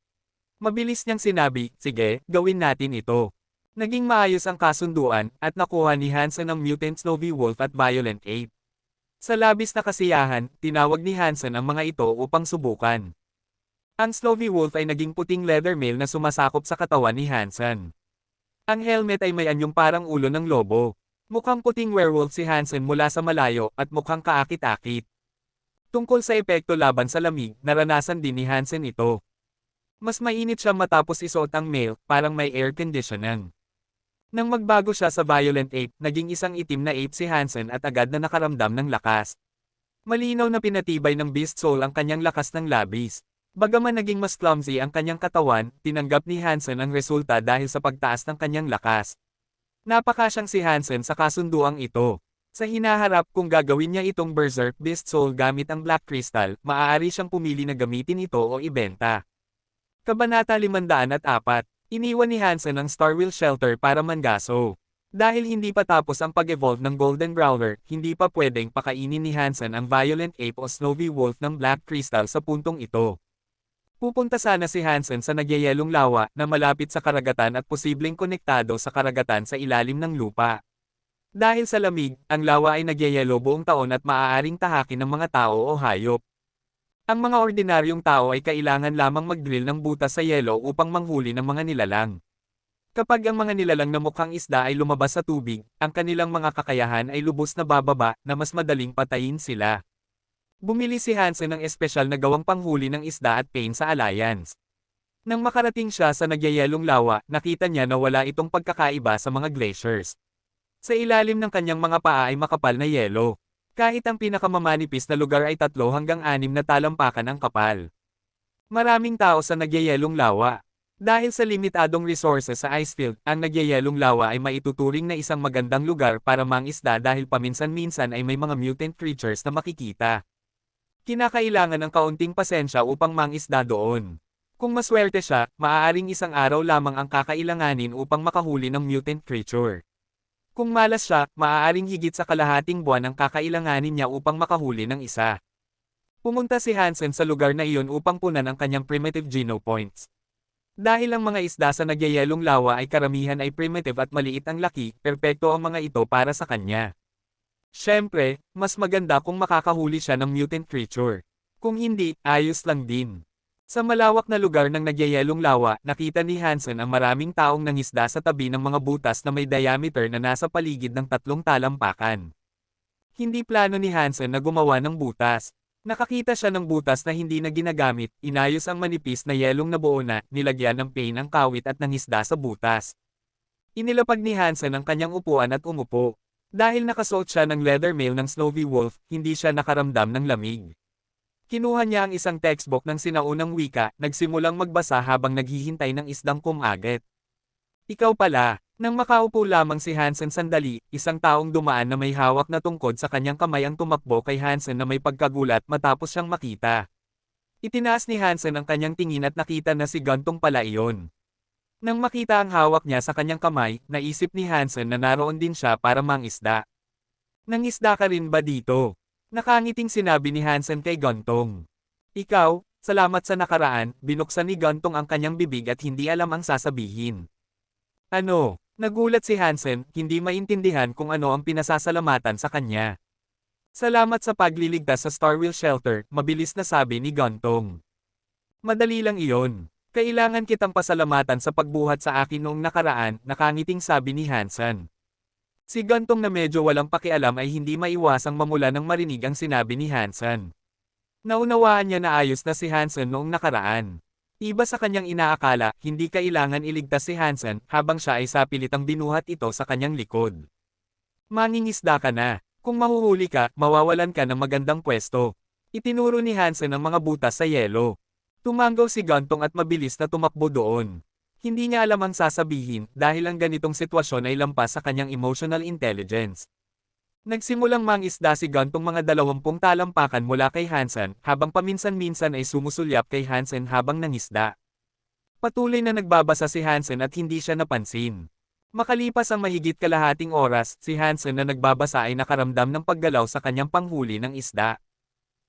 Mabilis niyang sinabi, sige, gawin natin ito. Naging maayos ang kasunduan, at nakuha ni Hansen ang Mutant Snowy Wolf at Violent Ape. Sa labis na kasiyahan, tinawag ni Hansen ang mga ito upang subukan. Ang Snowy Wolf ay naging puting leather mail na sumasakop sa katawan ni Hansen. Ang helmet ay may anyong parang ulo ng lobo. Mukhang puting werewolf si Hansen mula sa malayo at mukhang kaakit-akit. Tungkol sa epekto laban sa lamig, naranasan din ni Hansen ito. Mas mainit siya matapos isuot ang mail, parang may air conditioning. Nang magbago siya sa Violent Ape, naging isang itim na ape si Hansen at agad na nakaramdam ng lakas. Malinaw na pinatibay ng Beast Soul ang kanyang lakas ng labis. Bagaman naging mas clumsy ang kanyang katawan, tinanggap ni Hansen ang resulta dahil sa pagtaas ng kanyang lakas. Napakasyang si Hansen sa kasunduang ito. Sa hinaharap kung gagawin niya itong Berserk Beast Soul gamit ang Black Crystal, maaari siyang pumili na gamitin ito o ibenta. Kabanata 504. Iniwan ni Hansen ang Starwheel Shelter para mangaso. Dahil hindi pa tapos ang pag-evolve ng Golden Growler, hindi pa pwedeng pakainin ni Hansen ang Violent Ape o Snowy Wolf ng Black Crystal sa puntong ito. Pupunta sana si Hansen sa nagyayelong lawa na malapit sa karagatan at posibleng konektado sa karagatan sa ilalim ng lupa. Dahil sa lamig, ang lawa ay nagyayelo buong taon at maaaring tahakin ng mga tao o hayop. Ang mga ordinaryong tao ay kailangan lamang mag-drill ng butas sa yelo upang manghuli ng mga nilalang. Kapag ang mga nilalang na mukhang isda ay lumabas sa tubig, ang kanilang mga kakayahan ay lubos na bababa na mas madaling patayin sila. Bumili si Hansen ng espesyal na gawang panghuli ng isda at pain sa Alliance. Nang makarating siya sa nagyayelong lawa, nakita niya na wala itong pagkakaiba sa mga glaciers. Sa ilalim ng kanyang mga paa ay makapal na yelo. Kahit ang pinakamamanipis na lugar ay 3 hanggang 6 na talampakan ang kapal. Maraming tao sa nagyayelong lawa. Dahil sa limitadong resources sa Icefield, ang nagyayelong lawa ay maituturing na isang magandang lugar para mangisda dahil paminsan-minsan ay may mga mutant creatures na makikita. Kinakailangan ng kaunting pasensya upang mangisda doon. Kung maswerte siya, maaaring isang araw lamang ang kakailanganin upang makahuli ng mutant creature. Kung malas siya, maaaring higit sa kalahating buwan ang kakailanganin niya upang makahuli ng isa. Pumunta si Hansen sa lugar na iyon upang punan ang kanyang primitive geno points. Dahil ang mga isda sa nagyayelong lawa ay karamihan ay primitive at maliit ang laki, perpekto ang mga ito para sa kanya. Siyempre, mas maganda kung makakahuli siya ng mutant creature. Kung hindi, ayos lang din. Sa malawak na lugar ng nagyayelong lawa, nakita ni Hansen ang maraming taong nangisda sa tabi ng mga butas na may diameter na nasa paligid ng 3 talampakan. Hindi plano ni Hansen na gumawa ng butas. Nakakita siya ng butas na hindi na ginagamit, inayos ang manipis na yelong na buo na, nilagyan ng pain ang kawit at nangisda sa butas. Inilapag ni Hansen ang kanyang upuan at umupo. Dahil nakasuot siya ng leather mail ng Snowy Wolf, hindi siya nakaramdam ng lamig. Kinuha niya ang isang textbook ng sinaunang wika, nagsimulang magbasa habang naghihintay ng isdang kumagat. Ikaw pala, nang makaupo lamang si Hansen sandali, isang taong dumaan na may hawak na tungkod sa kanyang kamay ang tumakbo kay Hansen na may pagkagulat matapos siyang makita. Itinaas ni Hansen ang kanyang tingin at nakita na si Gantong pala iyon. Nang makita ang hawak niya sa kanyang kamay, naisip ni Hansen na naroon din siya para mangisda. Nangisda ka rin ba dito? Nakangiting sinabi ni Hansen kay Gantong. Ikaw, salamat sa nakaraan, binuksan ni Gantong ang kanyang bibig at hindi alam ang sasabihin. Ano? Nagulat si Hansen, hindi maintindihan kung ano ang pinasasalamatan sa kanya. Salamat sa pagliligtas sa Starwheel Shelter, mabilis na sabi ni Gantong. Madali lang iyon. Kailangan kitang pasalamatan sa pagbuhat sa akin noong nakaraan, nakangiting sabi ni Hansen. Si Gantong na medyo walang pakialam ay hindi maiwasang mamula nang marinig ang sinabi ni Hansen. Naunawaan niya na ayos na si Hansen noong nakaraan. Iba sa kanyang inaakala, hindi kailangan iligtas si Hansen habang siya ay sapilitang binuhat ito sa kanyang likod. Mangingisda ka na. Kung mahuhuli ka, mawawalan ka ng magandang pwesto. Itinuro ni Hansen ang mga butas sa yelo. Tumanggaw si Gantong at mabilis na tumakbo doon. Hindi niya alam ang sasabihin dahil ang ganitong sitwasyon ay lampas sa kanyang emotional intelligence. Nagsimulang mangisda si Gantong mga 20 talampakan mula kay Hansen habang paminsan-minsan ay sumusulyap kay Hansen habang nangisda. Patuloy na nagbabasa si Hansen at hindi siya napansin. Makalipas ang mahigit kalahating oras, si Hansen na nagbabasa ay nakaramdam ng paggalaw sa kanyang panghuli ng isda.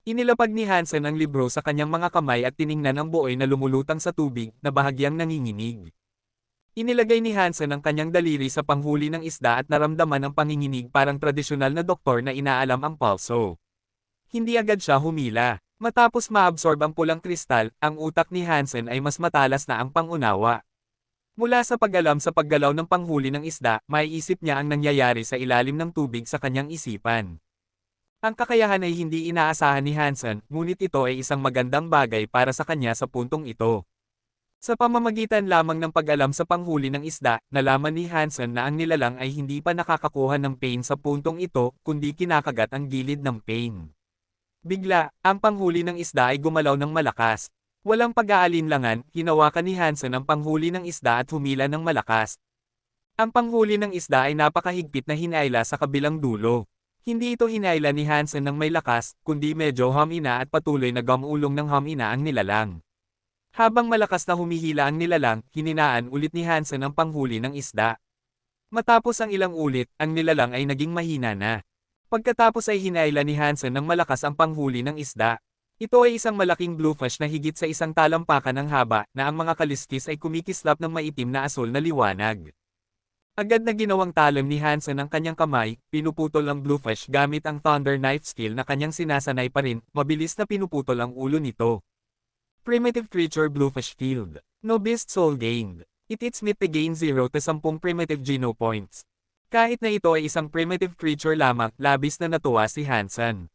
Inilapag ni Hansen ang libro sa kanyang mga kamay at tiningnan ang buoy na lumulutang sa tubig na bahagyang nanginginig. Inilagay ni Hansen ang kanyang daliri sa panghuli ng isda at naramdaman ang panginginig parang tradisyonal na doktor na inaalam ang pulso. Hindi agad siya humila. Matapos maabsorb ang pulang kristal, ang utak ni Hansen ay mas matalas na ang pangunawa. Mula sa pag-alam sa paggalaw ng panghuli ng isda, maiisip niya ang nangyayari sa ilalim ng tubig sa kanyang isipan. Ang kakayahan ay hindi inaasahan ni Hansen, ngunit ito ay isang magandang bagay para sa kanya sa puntong ito. Sa pamamagitan lamang ng pag-alam sa panghuli ng isda, nalaman ni Hansen na ang nilalang ay hindi pa nakakakuha ng pain sa puntong ito, kundi kinakagat ang gilid ng pain. Bigla, ang panghuli ng isda ay gumalaw ng malakas. Walang pag-aalinlangan, hinawakan ni Hansen ang panghuli ng isda at humila ng malakas. Ang panghuli ng isda ay napakahigpit na hinayla sa kabilang dulo. Hindi ito hinayla ni Hansen ng may lakas, kundi medyo humina at patuloy na gamulong ng humina ang nilalang. Habang malakas na humihila ang nilalang, hininaan ulit ni Hansen ang panghuli ng isda. Matapos ang ilang ulit, ang nilalang ay naging mahina na. Pagkatapos ay hinayla ni Hansen ng malakas ang panghuli ng isda. Ito ay isang malaking bluefish na higit sa 1 talampakan ng haba, na ang mga kaliskis ay kumikislap ng maitim na asul na liwanag. Agad na ginawang talim ni Hansen ang kanyang kamay, pinuputol ang bluefish gamit ang Thunder Knife skill na kanyang sinasanay pa rin, mabilis na pinuputol ang ulo nito. Primitive Creature Bluefish Field. No Beast Soul Gained. It its meat to gain 0 to 10 primitive geno points. Kahit na ito ay isang primitive creature lamang, labis na natuwa si Hansen.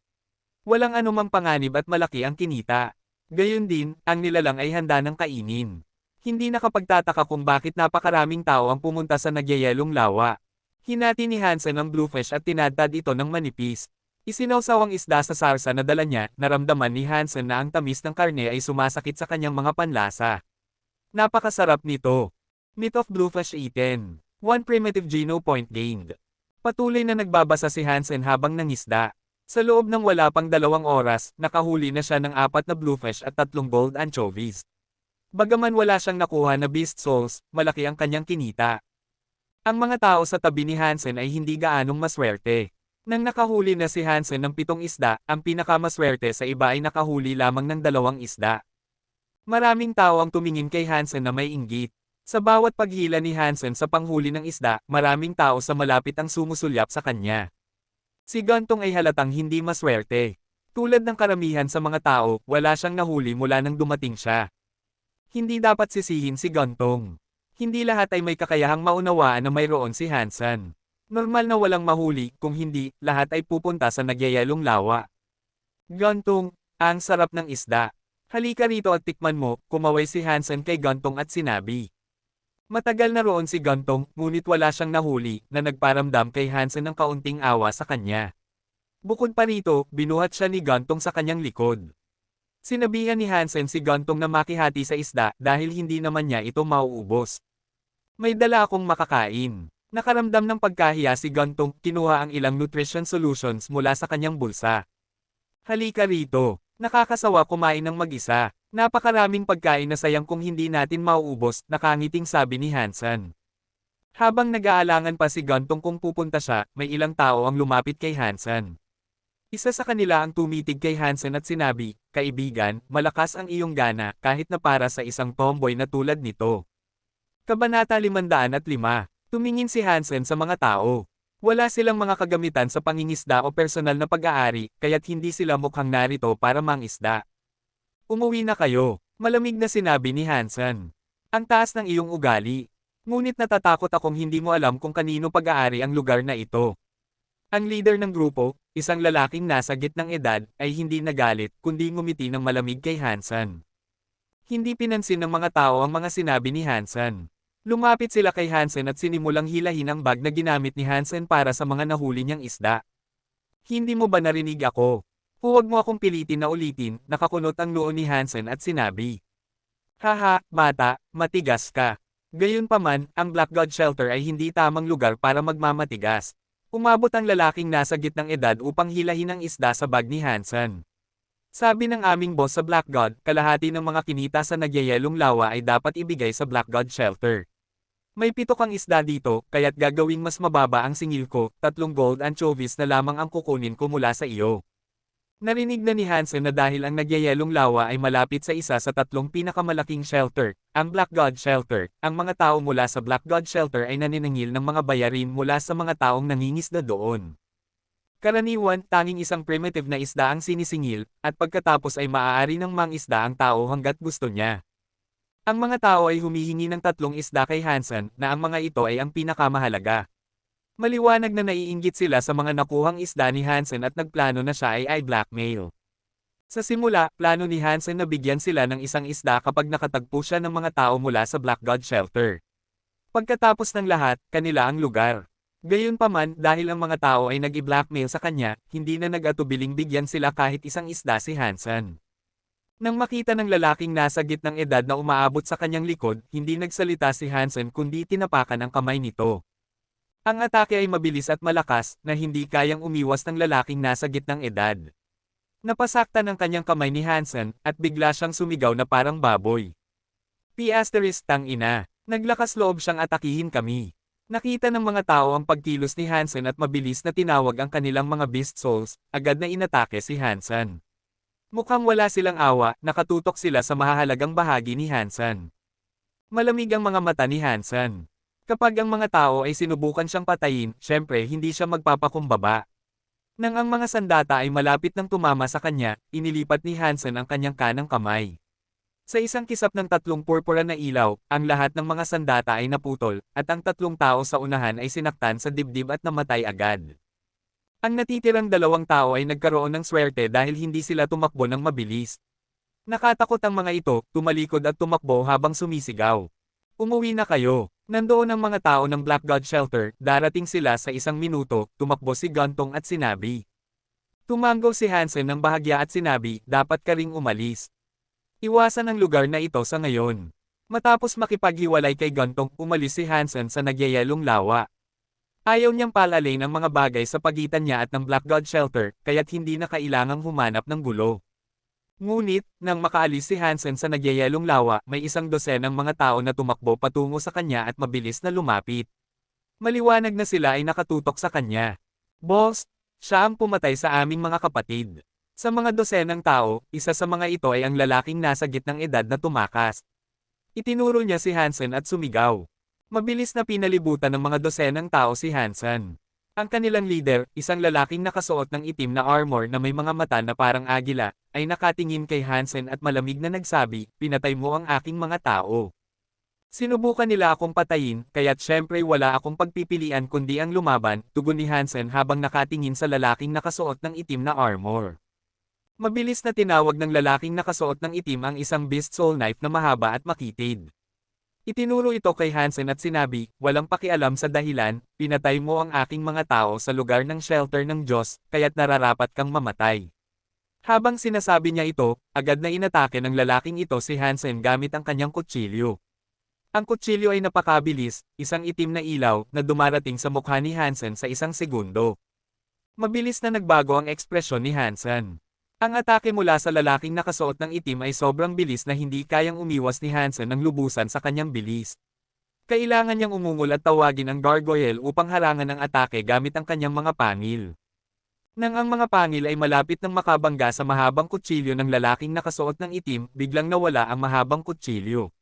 Walang anumang panganib at malaki ang kinita. Gayon din, ang nilalang ay handa ng kainin. Hindi nakapagtataka kung bakit napakaraming tao ang pumunta sa nagyayelong lawa. Hinati ni Hansen ang bluefish at tinadtad ito ng manipis. Isinawsaw ang isda sa sarsa na dala niya, naramdaman ni Hansen na ang tamis ng karne ay sumasakit sa kanyang mga panlasa. Napakasarap nito. Meat of bluefish eaten. 1 primitive geno point gained. Patuloy na nagbabasa si Hansen habang nangisda. Sa loob ng wala pang 2 oras, nakahuli na siya ng 4 na bluefish at 3 gold anchovies. Bagaman wala siyang nakuha na beast souls, malaki ang kanyang kinita. Ang mga tao sa tabi ni Hansen ay hindi gaanong maswerte. Nang nakahuli na si Hansen ng 7 isda, ang pinakamaswerte sa iba ay nakahuli lamang ng 2 isda. Maraming tao ang tumingin kay Hansen na may inggit. Sa bawat paghila ni Hansen sa panghuli ng isda, maraming tao sa malapit ang sumusulyap sa kanya. Si Gantong ay halatang hindi maswerte. Tulad ng karamihan sa mga tao, wala siyang nahuli mula nang dumating siya. Hindi dapat sisihin si Gantong. Hindi lahat ay may kakayahang maunawaan na mayroon si Hansen. Normal na walang mahuli, kung hindi, lahat ay pupunta sa nagyayalong lawa. Gantong, ang sarap ng isda. Halika rito at tikman mo, kumaway si Hansen kay Gantong at sinabi. Matagal na roon si Gantong, ngunit wala siyang nahuli, na nagparamdam kay Hansen ng kaunting awa sa kanya. Bukod pa rito, binuhat siya ni Gantong sa kanyang likod. Sinabihan ni Hansen si Gantong na makihati sa isda dahil hindi naman niya ito mauubos. May dala akong makakain. Nakaramdam ng pagkahiya si Gantong, kinuha ang ilang nutrition solutions mula sa kanyang bulsa. Halika rito. Nakakasawa kumain ng mag-isa. Napakaraming pagkain na sayang kung hindi natin mauubos, nakangiting sabi ni Hansen. Habang nag-aalangan pa si Gantong kung pupunta siya, may ilang tao ang lumapit kay Hansen. Isa sa kanila ang tumitig kay Hansen at sinabi, "Kaibigan, malakas ang iyong gana, kahit na para sa isang tomboy na tulad nito." Kabanata 505. Tumingin si Hansen sa mga tao. Wala silang mga kagamitan sa pangingisda o personal na pag-aari, kaya't hindi sila mukhang narito para mangisda. Umuwi na kayo, malamig na sinabi ni Hansen. Ang taas ng iyong ugali. Ngunit natatakot akong hindi mo alam kung kanino pag-aari ang lugar na ito. Ang leader ng grupo, isang lalaking nasa gitnang edad, ay hindi nagalit, kundi ngumiti ng malamig kay Hansen. Hindi pinansin ng mga tao ang mga sinabi ni Hansen. Lumapit sila kay Hansen at sinimulang hilahin ang bag na ginamit ni Hansen para sa mga nahuli niyang isda. Hindi mo ba narinig ako? Huwag mo akong pilitin na ulitin, nakakunot ang noo ni Hansen at sinabi. Haha, bata, matigas ka. Gayunpaman, ang Black God Shelter ay hindi tamang lugar para magmamatigas. Umabot ang lalaking nasa gitnang edad upang hilahin ang isda sa bag ni Hansen. Sabi ng aming boss sa Black God, kalahati ng mga kinita sa nagyayelong lawa ay dapat ibigay sa Black God Shelter. May 7 kang isda dito, kaya't gagawing mas mababa ang singil ko, 3 gold anchovies na lamang ang kukunin ko mula sa iyo. Narinig na ni Hansen na dahil ang nagyayelong lawa ay malapit sa isa sa 3 pinakamalaking shelter, ang Black God Shelter, ang mga tao mula sa Black God Shelter ay naniningil ng mga bayarin mula sa mga taong nangingisda doon. Karaniwan, tanging isang primitive na isda ang sinisingil, at pagkatapos ay maaari ng mangisda ang tao hanggat gusto niya. Ang mga tao ay humihingi ng 3 isda kay Hansen, na ang mga ito ay ang pinakamahalaga. Maliwanag na naiinggit sila sa mga nakuhang isda ni Hansen at nagplano na siya ay blackmail. Sa simula, plano ni Hansen na bigyan sila ng isang isda kapag nakatagpo siya ng mga tao mula sa Black God Shelter. Pagkatapos ng lahat, kanila ang lugar. Gayunpaman, dahil ang mga tao ay nag-i-blackmail sa kanya, hindi na nag-atubiling bigyan sila kahit isang isda si Hansen. Nang makita ng lalaking nasa gitnang edad na umaabot sa kanyang likod, hindi nagsalita si Hansen kundi tinapakan ang kamay nito. Ang atake ay mabilis at malakas, na hindi kayang umiwas ng lalaking nasa gitnang edad. Napasaktan ang kanyang kamay ni Hansen, at bigla siyang sumigaw na parang baboy. Tang ina, naglakas loob siyang atakihin kami. Nakita ng mga tao ang pagkilos ni Hansen at mabilis na tinawag ang kanilang mga beast souls, agad na inatake si Hansen. Mukhang wala silang awa, nakatutok sila sa mahahalagang bahagi ni Hansen. Malamig ang mga mata ni Hansen. Kapag ang mga tao ay sinubukan siyang patayin, syempre hindi siya magpapakumbaba. Nang ang mga sandata ay malapit nang tumama sa kanya, inilipat ni Hansen ang kanyang kanang kamay. Sa isang kisap ng 3 purpura na ilaw, ang lahat ng mga sandata ay naputol, at ang 3 tao sa unahan ay sinaktan sa dibdib at namatay agad. Ang natitirang 2 tao ay nagkaroon ng swerte dahil hindi sila tumakbo ng mabilis. Nakatakot ang mga ito, tumalikod at tumakbo habang sumisigaw. Umuwi na kayo. Nandoon ang mga tao ng Black God Shelter, darating sila sa 1 minuto, tumakbo si Gantong at sinabi. Tumanggo si Hansen ng bahagya at sinabi, dapat ka ring umalis. Iwasan ang lugar na ito sa ngayon. Matapos makipaghiwalay kay Gantong, umalis si Hansen sa nagyayelong lawa. Ayaw niyang palalay ng mga bagay sa pagitan niya at ng Black God Shelter, kaya't hindi na kailangang humanap ng gulo. Ngunit, nang makaalis si Hansen sa nagyayelong lawa, may isang dosenang mga tao na tumakbo patungo sa kanya at mabilis na lumapit. Maliwanag na sila ay nakatutok sa kanya. Boss, siya ang pumatay sa aming mga kapatid. Sa mga dosenang tao, isa sa mga ito ay ang lalaking nasa gitnang edad na tumakas. Itinuro niya si Hansen at sumigaw. Mabilis na pinalibutan ng mga dosenang tao si Hansen. Ang kanilang leader, isang lalaking nakasuot ng itim na armor na may mga mata na parang agila, ay nakatingin kay Hansen at malamig na nagsabi, "Pinatay mo ang aking mga tao." Sinubukan nila akong patayin, kaya't syempre wala akong pagpipilian kundi ang lumaban, tugon ni Hansen habang nakatingin sa lalaking nakasuot ng itim na armor. Mabilis na tinawag ng lalaking nakasuot ng itim ang isang beast soul knife na mahaba at makitid. Itinuro ito kay Hansen at sinabi, "Walang pakialam sa dahilan, pinatay mo ang aking mga tao sa lugar ng shelter ng Diyos, kaya't nararapat kang mamatay." Habang sinasabi niya ito, agad na inatake ng lalaking ito si Hansen gamit ang kanyang kutsilyo. Ang kutsilyo ay napakabilis, isang itim na ilaw na dumarating sa mukha ni Hansen sa isang segundo. Mabilis na nagbago ang ekspresyon ni Hansen. Ang atake mula sa lalaking nakasuot ng itim ay sobrang bilis na hindi kayang umiwas ni Hansen ng lubusan sa kanyang bilis. Kailangan niyang umungol at tawagin ang gargoyle upang harangan ang atake gamit ang kanyang mga pangil. Nang ang mga pangil ay malapit ng makabangga sa mahabang kutsilyo ng lalaking nakasuot ng itim, biglang nawala ang mahabang kutsilyo.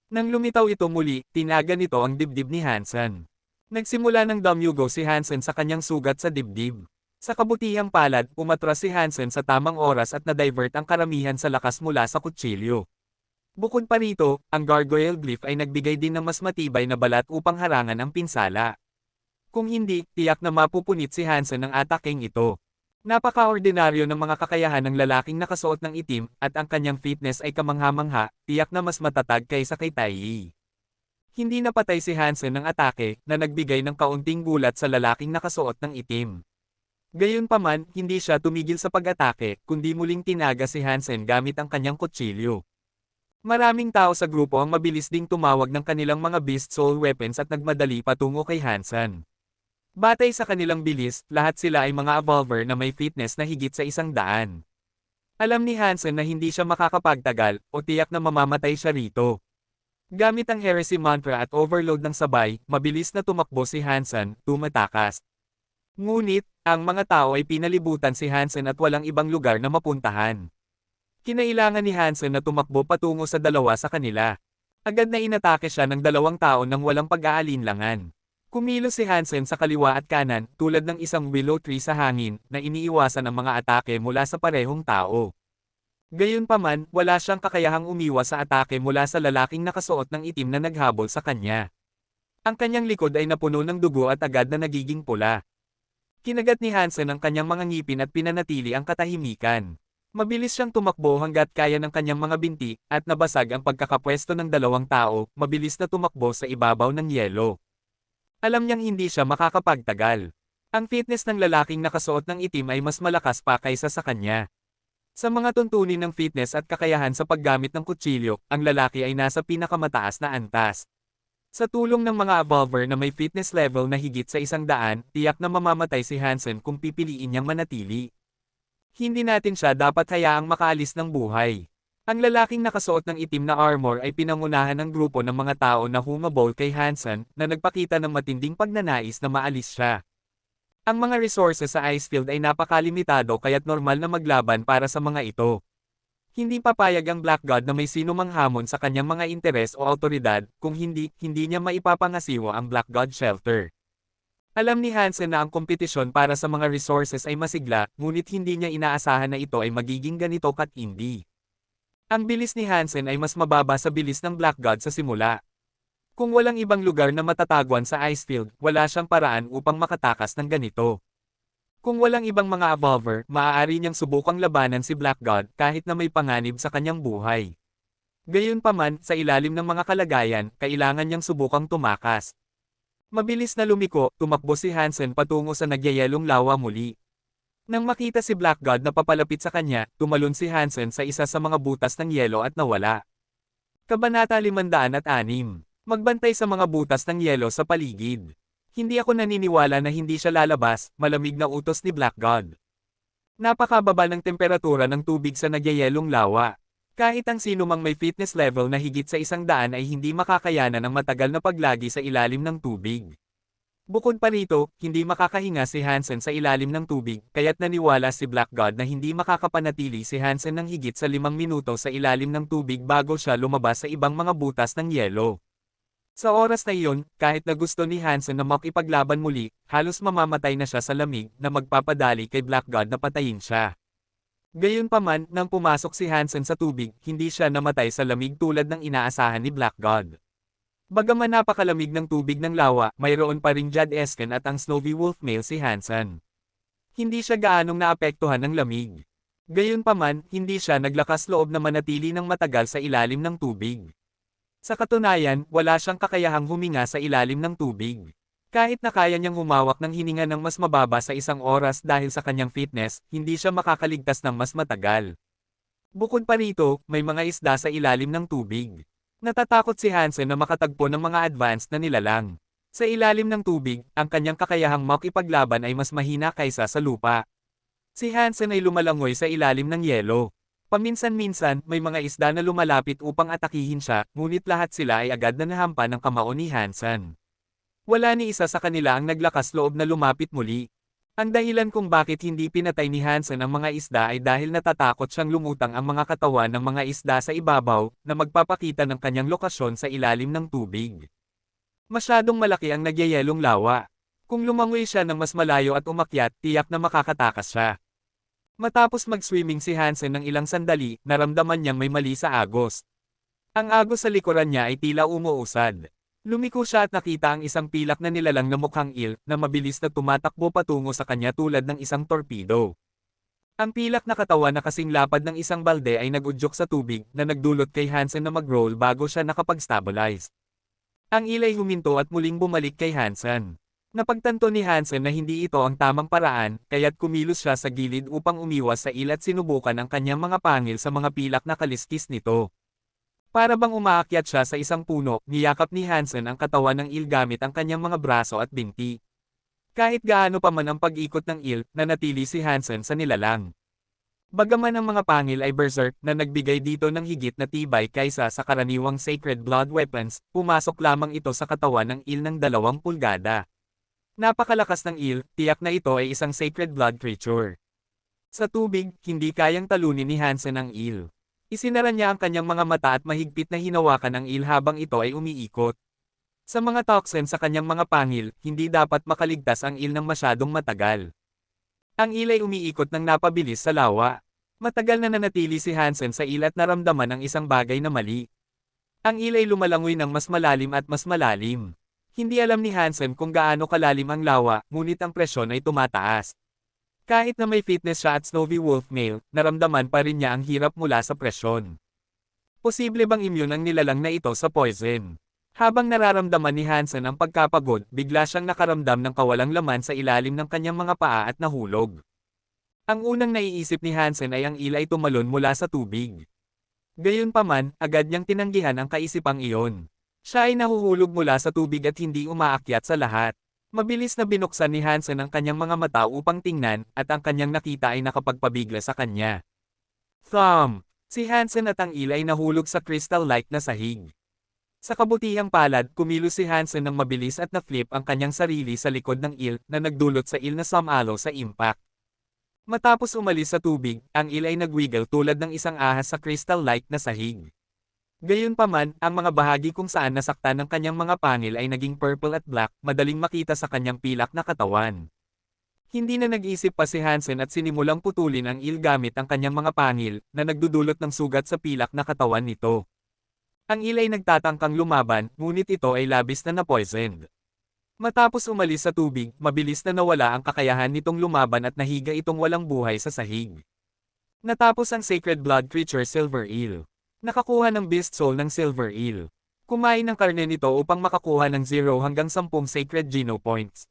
Nang lumitaw ito muli, tinaga nito ang dibdib ni Hansen. Nagsimula ng dumyugo si Hansen sa kanyang sugat sa dibdib. Sa kabutihang palad, umatras si Hansen sa tamang oras at na-divert ang karamihan sa lakas mula sa kutsilyo. Bukod pa rito, ang gargoyle glyph ay nagbigay din ng mas matibay na balat upang harangan ang pinsala. Kung hindi, tiyak na mapupunit si Hansen ng atakeng ito. Napaka-ordinaryo ng mga kakayahan ng lalaking nakasuot ng itim, at ang kanyang fitness ay kamangha-mangha, tiyak na mas matatag kaysa kay Taiji. Hindi napatay si Hansen ng atake, na nagbigay ng kaunting gulat sa lalaking nakasuot ng itim. Gayunpaman, hindi siya tumigil sa pag-atake, kundi muling tinaga si Hansen gamit ang kanyang kutsilyo. Maraming tao sa grupo ang mabilis ding tumawag ng kanilang mga beast soul weapons at nagmadali patungo kay Hansen. Batay sa kanilang bilis, lahat sila ay mga evolver na may fitness na higit sa 100. Alam ni Hansen na hindi siya makakapagtagal, o tiyak na mamamatay siya rito. Gamit ang heresy mantra at overload ng sabay, mabilis na tumakbo si Hansen, tumatakas. Ngunit, ang mga tao ay pinalibutan si Hansen at walang ibang lugar na mapuntahan. Kinailangan ni Hansen na tumakbo patungo sa dalawa sa kanila. Agad na inatake siya ng dalawang tao nang walang pag-aalinlangan. Kumilos si Hansen sa kaliwa at kanan, tulad ng isang willow tree sa hangin, na iniiwasan ang mga atake mula sa parehong tao. Gayunpaman, wala siyang kakayahang umiwas sa atake mula sa lalaking nakasuot ng itim na naghabol sa kanya. Ang kanyang likod ay napuno ng dugo at agad na nagiging pula. Kinagat ni Hansen ang kanyang mga ngipin at pinanatili ang katahimikan. Mabilis siyang tumakbo hanggat kaya ng kanyang mga binti, at nabasag ang pagkakapwesto ng dalawang tao, mabilis na tumakbo sa ibabaw ng yelo. Alam niyang hindi siya makakapagtagal. Ang fitness ng lalaking nakasuot ng itim ay mas malakas pa kaysa sa kanya. Sa mga tuntunin ng fitness at kakayahan sa paggamit ng kutsilyo, ang lalaki ay nasa pinakamataas na antas. Sa tulong ng mga evolver na may fitness level na higit sa 100, tiyak na mamamatay si Hansen kung pipiliin niyang manatili. Hindi natin siya dapat hayaang makaalis ng buhay. Ang lalaking nakasuot ng itim na armor ay pinangunahan ng grupo ng mga tao na humabol kay Hansen, na nagpakita ng matinding pagnanais na maalis siya. Ang mga resources sa Icefield ay napakalimitado kaya't normal na maglaban para sa mga ito. Hindi papayag ang Black God na may sinumang hamon sa kanyang mga interes o autoridad, kung hindi niya maipapangasiwa ang Black God Shelter. Alam ni Hansen na ang kompetisyon para sa mga resources ay masigla, ngunit hindi niya inaasahan na ito ay magiging ganito katindi. Ang bilis ni Hansen ay mas mababa sa bilis ng Black God sa simula. Kung walang ibang lugar na matatagwan sa Icefield, wala siyang paraan upang makatakas ng ganito. Kung walang ibang mga evolver, maaari niyang subukang labanan si Black God kahit na may panganib sa kanyang buhay. Gayunpaman, sa ilalim ng mga kalagayan, kailangan niyang subukang tumakas. Mabilis na lumiko, tumakbo si Hansen patungo sa nagyayelong lawa muli. Nang makita si Black God na papalapit sa kanya, tumalon si Hansen sa isa sa mga butas ng yelo at nawala. Kabanata 506. Magbantay sa mga butas ng yelo sa paligid. Hindi ako naniniwala na hindi siya lalabas, malamig na utos ni Black God. Napakababa ng temperatura ng tubig sa nagyayelong lawa. Kahit ang sino mang may fitness level na higit sa 100 ay hindi makakayanan ng matagal na paglagi sa ilalim ng tubig. Bukod pa rito, hindi makakahinga si Hansen sa ilalim ng tubig, kaya't naniwala si Black God na hindi makakapanatili si Hansen ng higit sa 5 minuto sa ilalim ng tubig bago siya lumabas sa ibang mga butas ng yelo. Sa oras na iyon, kahit na gusto ni Hansen na makipaglaban muli, halos mamamatay na siya sa lamig na magpapadali kay Black God na patayin siya. Gayunpaman, nang pumasok si Hansen sa tubig, hindi siya namatay sa lamig tulad ng inaasahan ni Black God. Bagaman napakalamig ng tubig ng lawa, mayroon pa ring Jad Esken at ang Snowy Wolf male si Hansen. Hindi siya gaanong naapektuhan ng lamig. Gayunpaman, hindi siya naglakas loob na manatili ng matagal sa ilalim ng tubig. Sa katunayan, wala siyang kakayahang huminga sa ilalim ng tubig. Kahit na kaya niyang humawak ng hininga ng mas mababa sa 1 oras dahil sa kanyang fitness, hindi siya makakaligtas ng mas matagal. Bukod pa rito, may mga isda sa ilalim ng tubig. Natatakot si Hansen na makatagpo ng mga advanced na nilalang. Sa ilalim ng tubig, ang kanyang kakayahang makipaglaban ay mas mahina kaysa sa lupa. Si Hansen ay lumalangoy sa ilalim ng yelo. Paminsan-minsan, may mga isda na lumalapit upang atakihin siya, ngunit lahat sila ay agad na nahampa ng kamao ni Hansen. Wala ni isa sa kanila ang naglakas loob na lumapit muli. Ang dahilan kung bakit hindi pinatay ni Hansen ang mga isda ay dahil natatakot siyang lumutang ang mga katawan ng mga isda sa ibabaw, na magpapakita ng kanyang lokasyon sa ilalim ng tubig. Masyadong malaki ang nagyayelong lawa. Kung lumangoy siya ng mas malayo at umakyat, tiyak na makakatakas siya. Matapos mag-swimming si Hansen ng ilang sandali, naramdaman niyang may mali sa agos. Ang agos sa likuran niya ay tila umuusad. Lumiko siya at nakita ang isang pilak na nilalang na mukhang eel, na mabilis na tumatakbo patungo sa kanya tulad ng isang torpedo. Ang pilak na katawan na kasing lapad ng isang balde ay nagudyok sa tubig, na nagdulot kay Hansen na mag-roll bago siya nakapag-stabilize. Ang eel ay huminto at muling bumalik kay Hansen. Napagtanto ni Hansen na hindi ito ang tamang paraan, kaya't kumilos siya sa gilid upang umiwas sa eel at sinubukan ang kanyang mga pangil sa mga pilak na kaliskis nito. Para bang umaakyat siya sa isang puno, niyakap ni Hansen ang katawan ng eel gamit ang kanyang mga braso at binti. Kahit gaano pa man ang pag-ikot ng eel, nanatili si Hansen sa nilalang. Bagaman ang mga pangil ay berserk na nagbigay dito ng higit na tibay kaysa sa karaniwang sacred blood weapons, pumasok lamang ito sa katawan ng eel ng 2 pulgada. Napakalakas ng eel, tiyak na ito ay isang sacred blood creature. Sa tubig, hindi kayang talunin ni Hansen ang eel. Isinara niya ang kanyang mga mata at mahigpit na hinawakan ang eel habang ito ay umiikot. Sa mga toxin sa kanyang mga pangil, hindi dapat makaligtas ang eel ng masyadong matagal. Ang eel ay umiikot ng napabilis sa lawa. Matagal na nanatili si Hansen sa eel at naramdaman ang isang bagay na mali. Ang eel ay lumalangoy ng mas malalim at mas malalim. Hindi alam ni Hansen kung gaano kalalim ang lawa, ngunit ang presyon ay tumataas. Kahit na may fitness siya at Snowy Wolf male, naramdaman pa rin niya ang hirap mula sa presyon. Posible bang immune ang nilalang na ito sa poison? Habang nararamdaman ni Hansen ang pagkapagod, bigla siyang nakaramdam ng kawalang laman sa ilalim ng kanyang mga paa at nahulog. Ang unang naiisip ni Hansen ay ang eel ay tumalon mula sa tubig. Gayunpaman, agad niyang tinanggihan ang kaisipang iyon. Siya ay nahuhulog mula sa tubig at hindi umaakyat sa lahat. Mabilis na binuksan ni Hansen ang kanyang mga mata upang tingnan, at ang kanyang nakita ay nakapagpabigla sa kanya. Thump! Si Hansen at ang eel ay nahulog sa crystal-like na sahig. Sa kabutihang palad, kumilos si Hansen ng mabilis at na-flip ang kanyang sarili sa likod ng eel, na nagdulot sa eel na sumalo sa impact. Matapos umalis sa tubig, ang eel ay nagwiggle tulad ng isang ahas sa crystal-like na sahig. Gayunpaman, ang mga bahagi kung saan nasaktan ng kanyang mga pangil ay naging purple at black, madaling makita sa kanyang pilak na katawan. Hindi na nag-isip pa si Hansen at sinimulang putulin ang eel gamit ang kanyang mga pangil, na nagdudulot ng sugat sa pilak na katawan nito. Ang eel ay nagtatangkang lumaban, ngunit ito ay labis na na-poisoned. Matapos umalis sa tubig, mabilis na nawala ang kakayahan nitong lumaban at nahiga itong walang buhay sa sahig. Natapos ang sacred blood creature Silver Eel. Nakakuha ng beast soul ng Silver Eel. Kumain ng karne nito upang makakuha ng 0 hanggang 10 sacred geno points.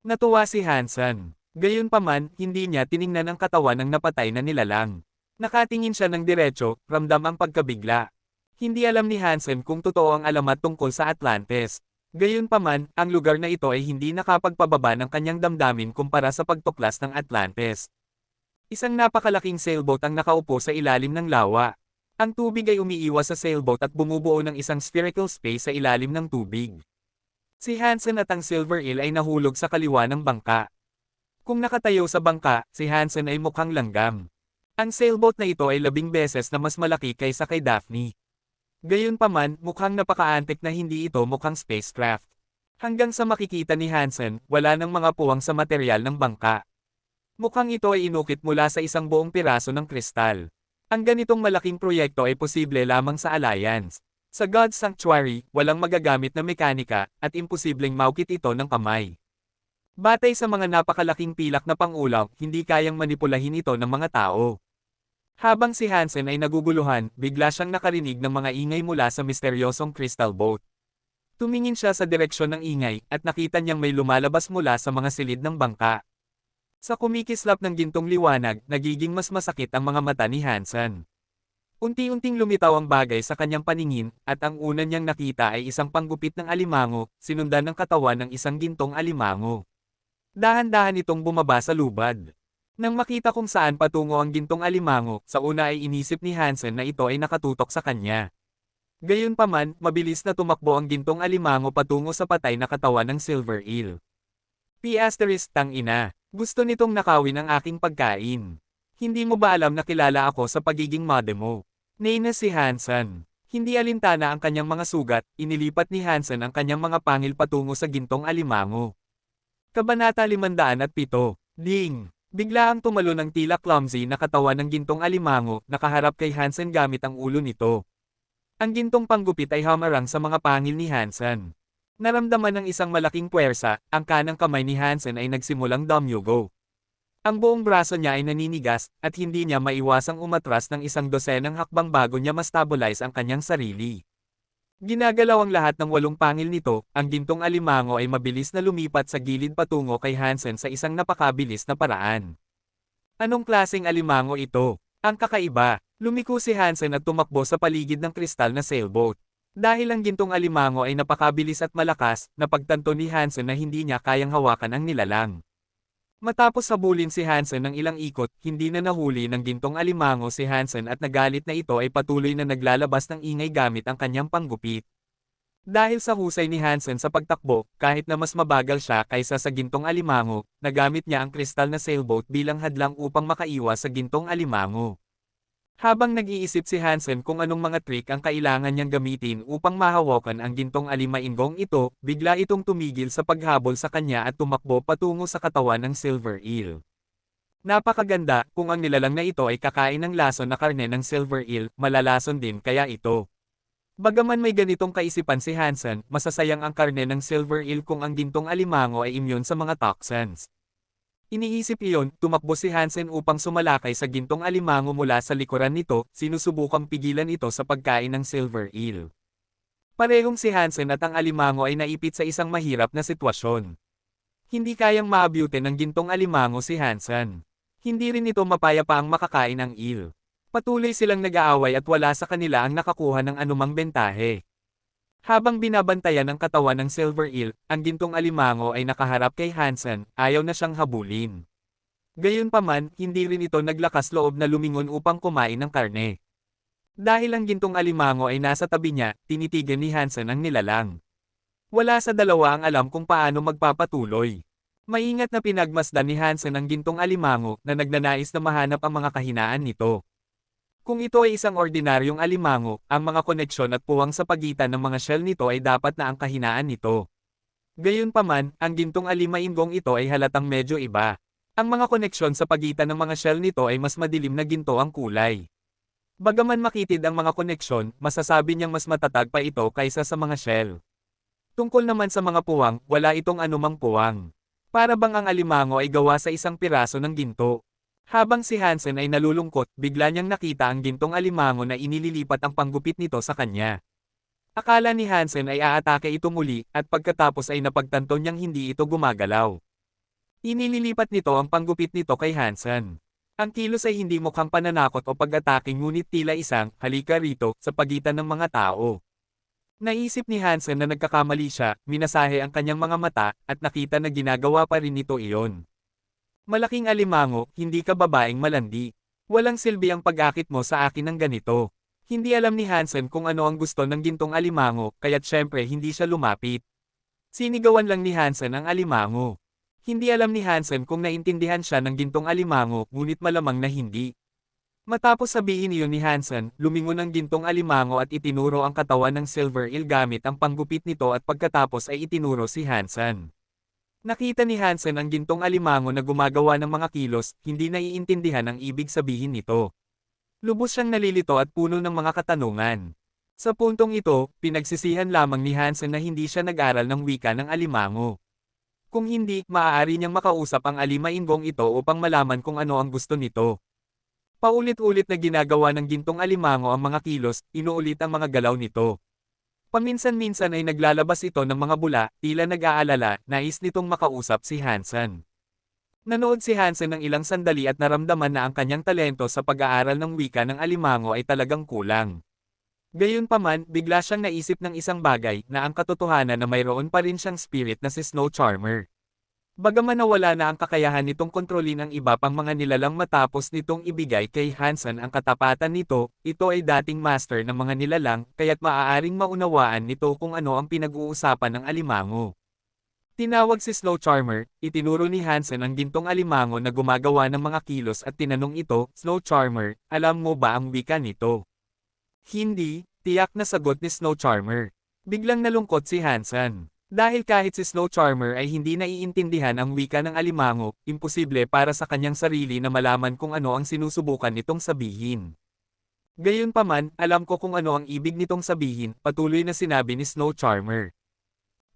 Natuwa si Hansen. Gayunpaman, hindi niya tiningnan ang katawan ng napatay na nilalang. Nakatingin siya ng diretso, ramdam ang pagkabigla. Hindi alam ni Hansen kung totoo ang alamat tungkol sa Atlantis. Gayunpaman, ang lugar na ito ay hindi nakapagpababa ng kanyang damdamin kumpara sa pagtuklas ng Atlantis. Isang napakalaking sailboat ang nakaupo sa ilalim ng lawa. Ang tubig ay umiiwas sa sailboat at bumubuo ng isang spherical space sa ilalim ng tubig. Si Hansen at ang Silver Eel ay nahulog sa kaliwa ng bangka. Kung nakatayo sa bangka, si Hansen ay mukhang langgam. Ang sailboat na ito ay 10 beses na mas malaki kaysa kay Daphne. Gayunpaman, mukhang napakaantik na hindi ito mukhang spacecraft. Hanggang sa makikita ni Hansen, wala nang mga puwang sa material ng bangka. Mukhang ito ay inukit mula sa isang buong piraso ng kristal. Ang ganitong malaking proyekto ay posible lamang sa Alliance. Sa God's Sanctuary, walang magagamit na mekanika, at imposibleng maukit ito ng kamay. Batay sa mga napakalaking pilak na pangulaw, hindi kayang manipulahin ito ng mga tao. Habang si Hansen ay naguguluhan, bigla siyang nakarinig ng mga ingay mula sa misteryosong crystal boat. Tumingin siya sa direksyon ng ingay, at nakita niyang may lumalabas mula sa mga silid ng bangka. Sa kumikislap ng gintong liwanag, nagiging mas masakit ang mga mata ni Hansen. Unti-unting lumitaw ang bagay sa kanyang paningin, at ang una niyang nakita ay isang panggupit ng alimango, sinundan ng katawan ng isang gintong alimango. Dahan-dahan itong bumaba sa lubad. Nang makita kung saan patungo ang gintong alimango, sa una ay inisip ni Hansen na ito ay nakatutok sa kanya. Gayunpaman, mabilis na tumakbo ang gintong alimango patungo sa patay na katawan ng Silver Eel. Tang ina, gusto nitong nakawin ang aking pagkain. Hindi mo ba alam na kilala ako sa pagiging mode mo? Nainis si Hansen. Hindi alintana ang kanyang mga sugat, inilipat ni Hansen ang kanyang mga pangil patungo sa gintong alimango. Kabanata 507. Ding! Bigla ang tumalo ng tila clumsy na katawan ng gintong alimango, nakaharap kay Hansen gamit ang ulo nito. Ang gintong panggupit ay hamarang sa mga pangil ni Hansen. Naramdaman ng isang malaking puwersa, ang kanang kamay ni Hansen ay nagsimulang dumyugo. Ang buong braso niya ay naninigas, at hindi niya maiwasang umatras ng isang dosenang hakbang bago niya ma-stabilize ang kanyang sarili. Ginagalaw ang lahat ng 8 pangil nito, ang gintong alimango ay mabilis na lumipat sa gilid patungo kay Hansen sa isang napakabilis na paraan. Anong klaseng alimango ito? Ang kakaiba, lumiko si Hansen at tumakbo sa paligid ng kristal na sailboat. Dahil ang gintong alimango ay napakabilis at malakas, napagtanto ni Hansen na hindi niya kayang hawakan ang nilalang. Matapos habulin si Hansen ng ilang ikot, hindi na nahuli ng gintong alimango si Hansen at nagalit na ito ay patuloy na naglalabas ng ingay gamit ang kanyang panggupit. Dahil sa husay ni Hansen sa pagtakbo, kahit na mas mabagal siya kaysa sa gintong alimango, nagamit niya ang kristal na sailboat bilang hadlang upang makaiwas sa gintong alimango. Habang nag-iisip si Hansen kung anong mga trick ang kailangan niyang gamitin upang mahawakan ang gintong alimainggong ito, bigla itong tumigil sa paghabol sa kanya at tumakbo patungo sa katawan ng Silver Eel. Napakaganda, kung ang nilalang na ito ay kakain ng lason na karne ng Silver Eel, malalason din kaya ito. Bagaman may ganitong kaisipan si Hansen, masasayang ang karne ng Silver Eel kung ang gintong alimango ay immune sa mga toxins. Iniisip iyon, tumakbo si Hansen upang sumalakay sa gintong alimango mula sa likuran nito, sinusubukang pigilan ito sa pagkain ng Silver Eel. Parehong si Hansen at ang alimango ay naipit sa isang mahirap na sitwasyon. Hindi kayang maabyute ng gintong alimango si Hansen. Hindi rin ito mapayapa ang makakain ng eel. Patuloy silang nag-aaway at wala sa kanila ang nakakuha ng anumang bentahe. Habang binabantayan ang katawan ng Silver Eel, ang gintong alimango ay nakaharap kay Hansen, ayaw na siyang habulin. Gayunpaman, hindi rin ito naglakas loob na lumingon upang kumain ng karne. Dahil ang gintong alimango ay nasa tabi niya, tinitigan ni Hansen ang nilalang. Wala sa dalawa ang alam kung paano magpapatuloy. Maingat na pinagmasdan ni Hansen ang gintong alimango na nagnanais na mahanap ang mga kahinaan nito. Kung ito ay isang ordinaryong alimango, ang mga koneksyon at puwang sa pagitan ng mga shell nito ay dapat na ang kahinaan nito. Gayunpaman, ang gintong alimainggong ito ay halatang medyo iba. Ang mga koneksyon sa pagitan ng mga shell nito ay mas madilim na ginto ang kulay. Bagaman makitid ang mga koneksyon, masasabi niyang mas matatag pa ito kaysa sa mga shell. Tungkol naman sa mga puwang, wala itong anumang puwang. Para bang ang alimango ay gawa sa isang piraso ng ginto. Habang si Hansen ay nalulungkot, bigla niyang nakita ang gintong alimango na inililipat ang panggupit nito sa kanya. Akala ni Hansen ay aatake ito muli, at pagkatapos ay napagtanto niyang hindi ito gumagalaw. Inililipat nito ang panggupit nito kay Hansen. Ang kilos ay hindi mukhang pananakot o pag-atake ngunit tila isang, halika rito, sa pagitan ng mga tao. Naisip ni Hansen na nagkakamali siya, minasahe ang kanyang mga mata, at nakita na ginagawa pa rin nito iyon. Malaking alimango, hindi ka babaeng malandi. Walang silbi ang pag-akit mo sa akin ng ganito. Hindi alam ni Hansen kung ano ang gusto ng gintong alimango, kaya't syempre hindi siya lumapit. Sinigawan lang ni Hansen ang alimango. Hindi alam ni Hansen kung naintindihan siya ng gintong alimango, ngunit malamang na hindi. Matapos sabihin iyon ni Hansen, lumingon ang gintong alimango at itinuro ang katawan ng Silver Eel gamit ang panggupit nito at pagkatapos ay itinuro si Hansen. Nakita ni Hansen ang gintong alimango na gumagawa ng mga kilos, hindi naiintindihan ang ibig sabihin nito. Lubos siyang nalilito at puno ng mga katanungan. Sa puntong ito, pinagsisihan lamang ni Hansen na hindi siya nag-aral ng wika ng alimango. Kung hindi, maaari niyang makausap ang alimainggong ito upang malaman kung ano ang gusto nito. Paulit-ulit na ginagawa ng gintong alimango ang mga kilos, inuulit ang mga galaw nito. Paminsan-minsan ay naglalabas ito ng mga bula, tila nag-aalala, nais nitong makausap si Hansen. Nanood si Hansen ng ilang sandali at naramdaman na ang kanyang talento sa pag-aaral ng wika ng alimango ay talagang kulang. Gayunpaman, bigla siyang naisip ng isang bagay na ang katotohanan na mayroon pa rin siyang spirit na si Snow Charmer. Bagaman nawala na ang kakayahan nitong kontrolin ang iba pang mga nilalang matapos nitong ibigay kay Hansen ang katapatan nito, ito ay dating master ng mga nilalang, kaya't maaaring maunawaan nito kung ano ang pinag-uusapan ng alimango. Tinawag si Snow Charmer, itinuro ni Hansen ang gintong alimango na gumagawa ng mga kilos at tinanong ito, Snow Charmer, alam mo ba ang wika nito? Hindi, tiyak na sagot ni Snow Charmer. Biglang nalungkot si Hansen. Dahil kahit si Snow Charmer ay hindi naiintindihan ang wika ng alimango, imposible para sa kanyang sarili na malaman kung ano ang sinusubukan nitong sabihin. Gayunpaman, alam ko kung ano ang ibig nitong sabihin, patuloy na sinabi ni Snow Charmer.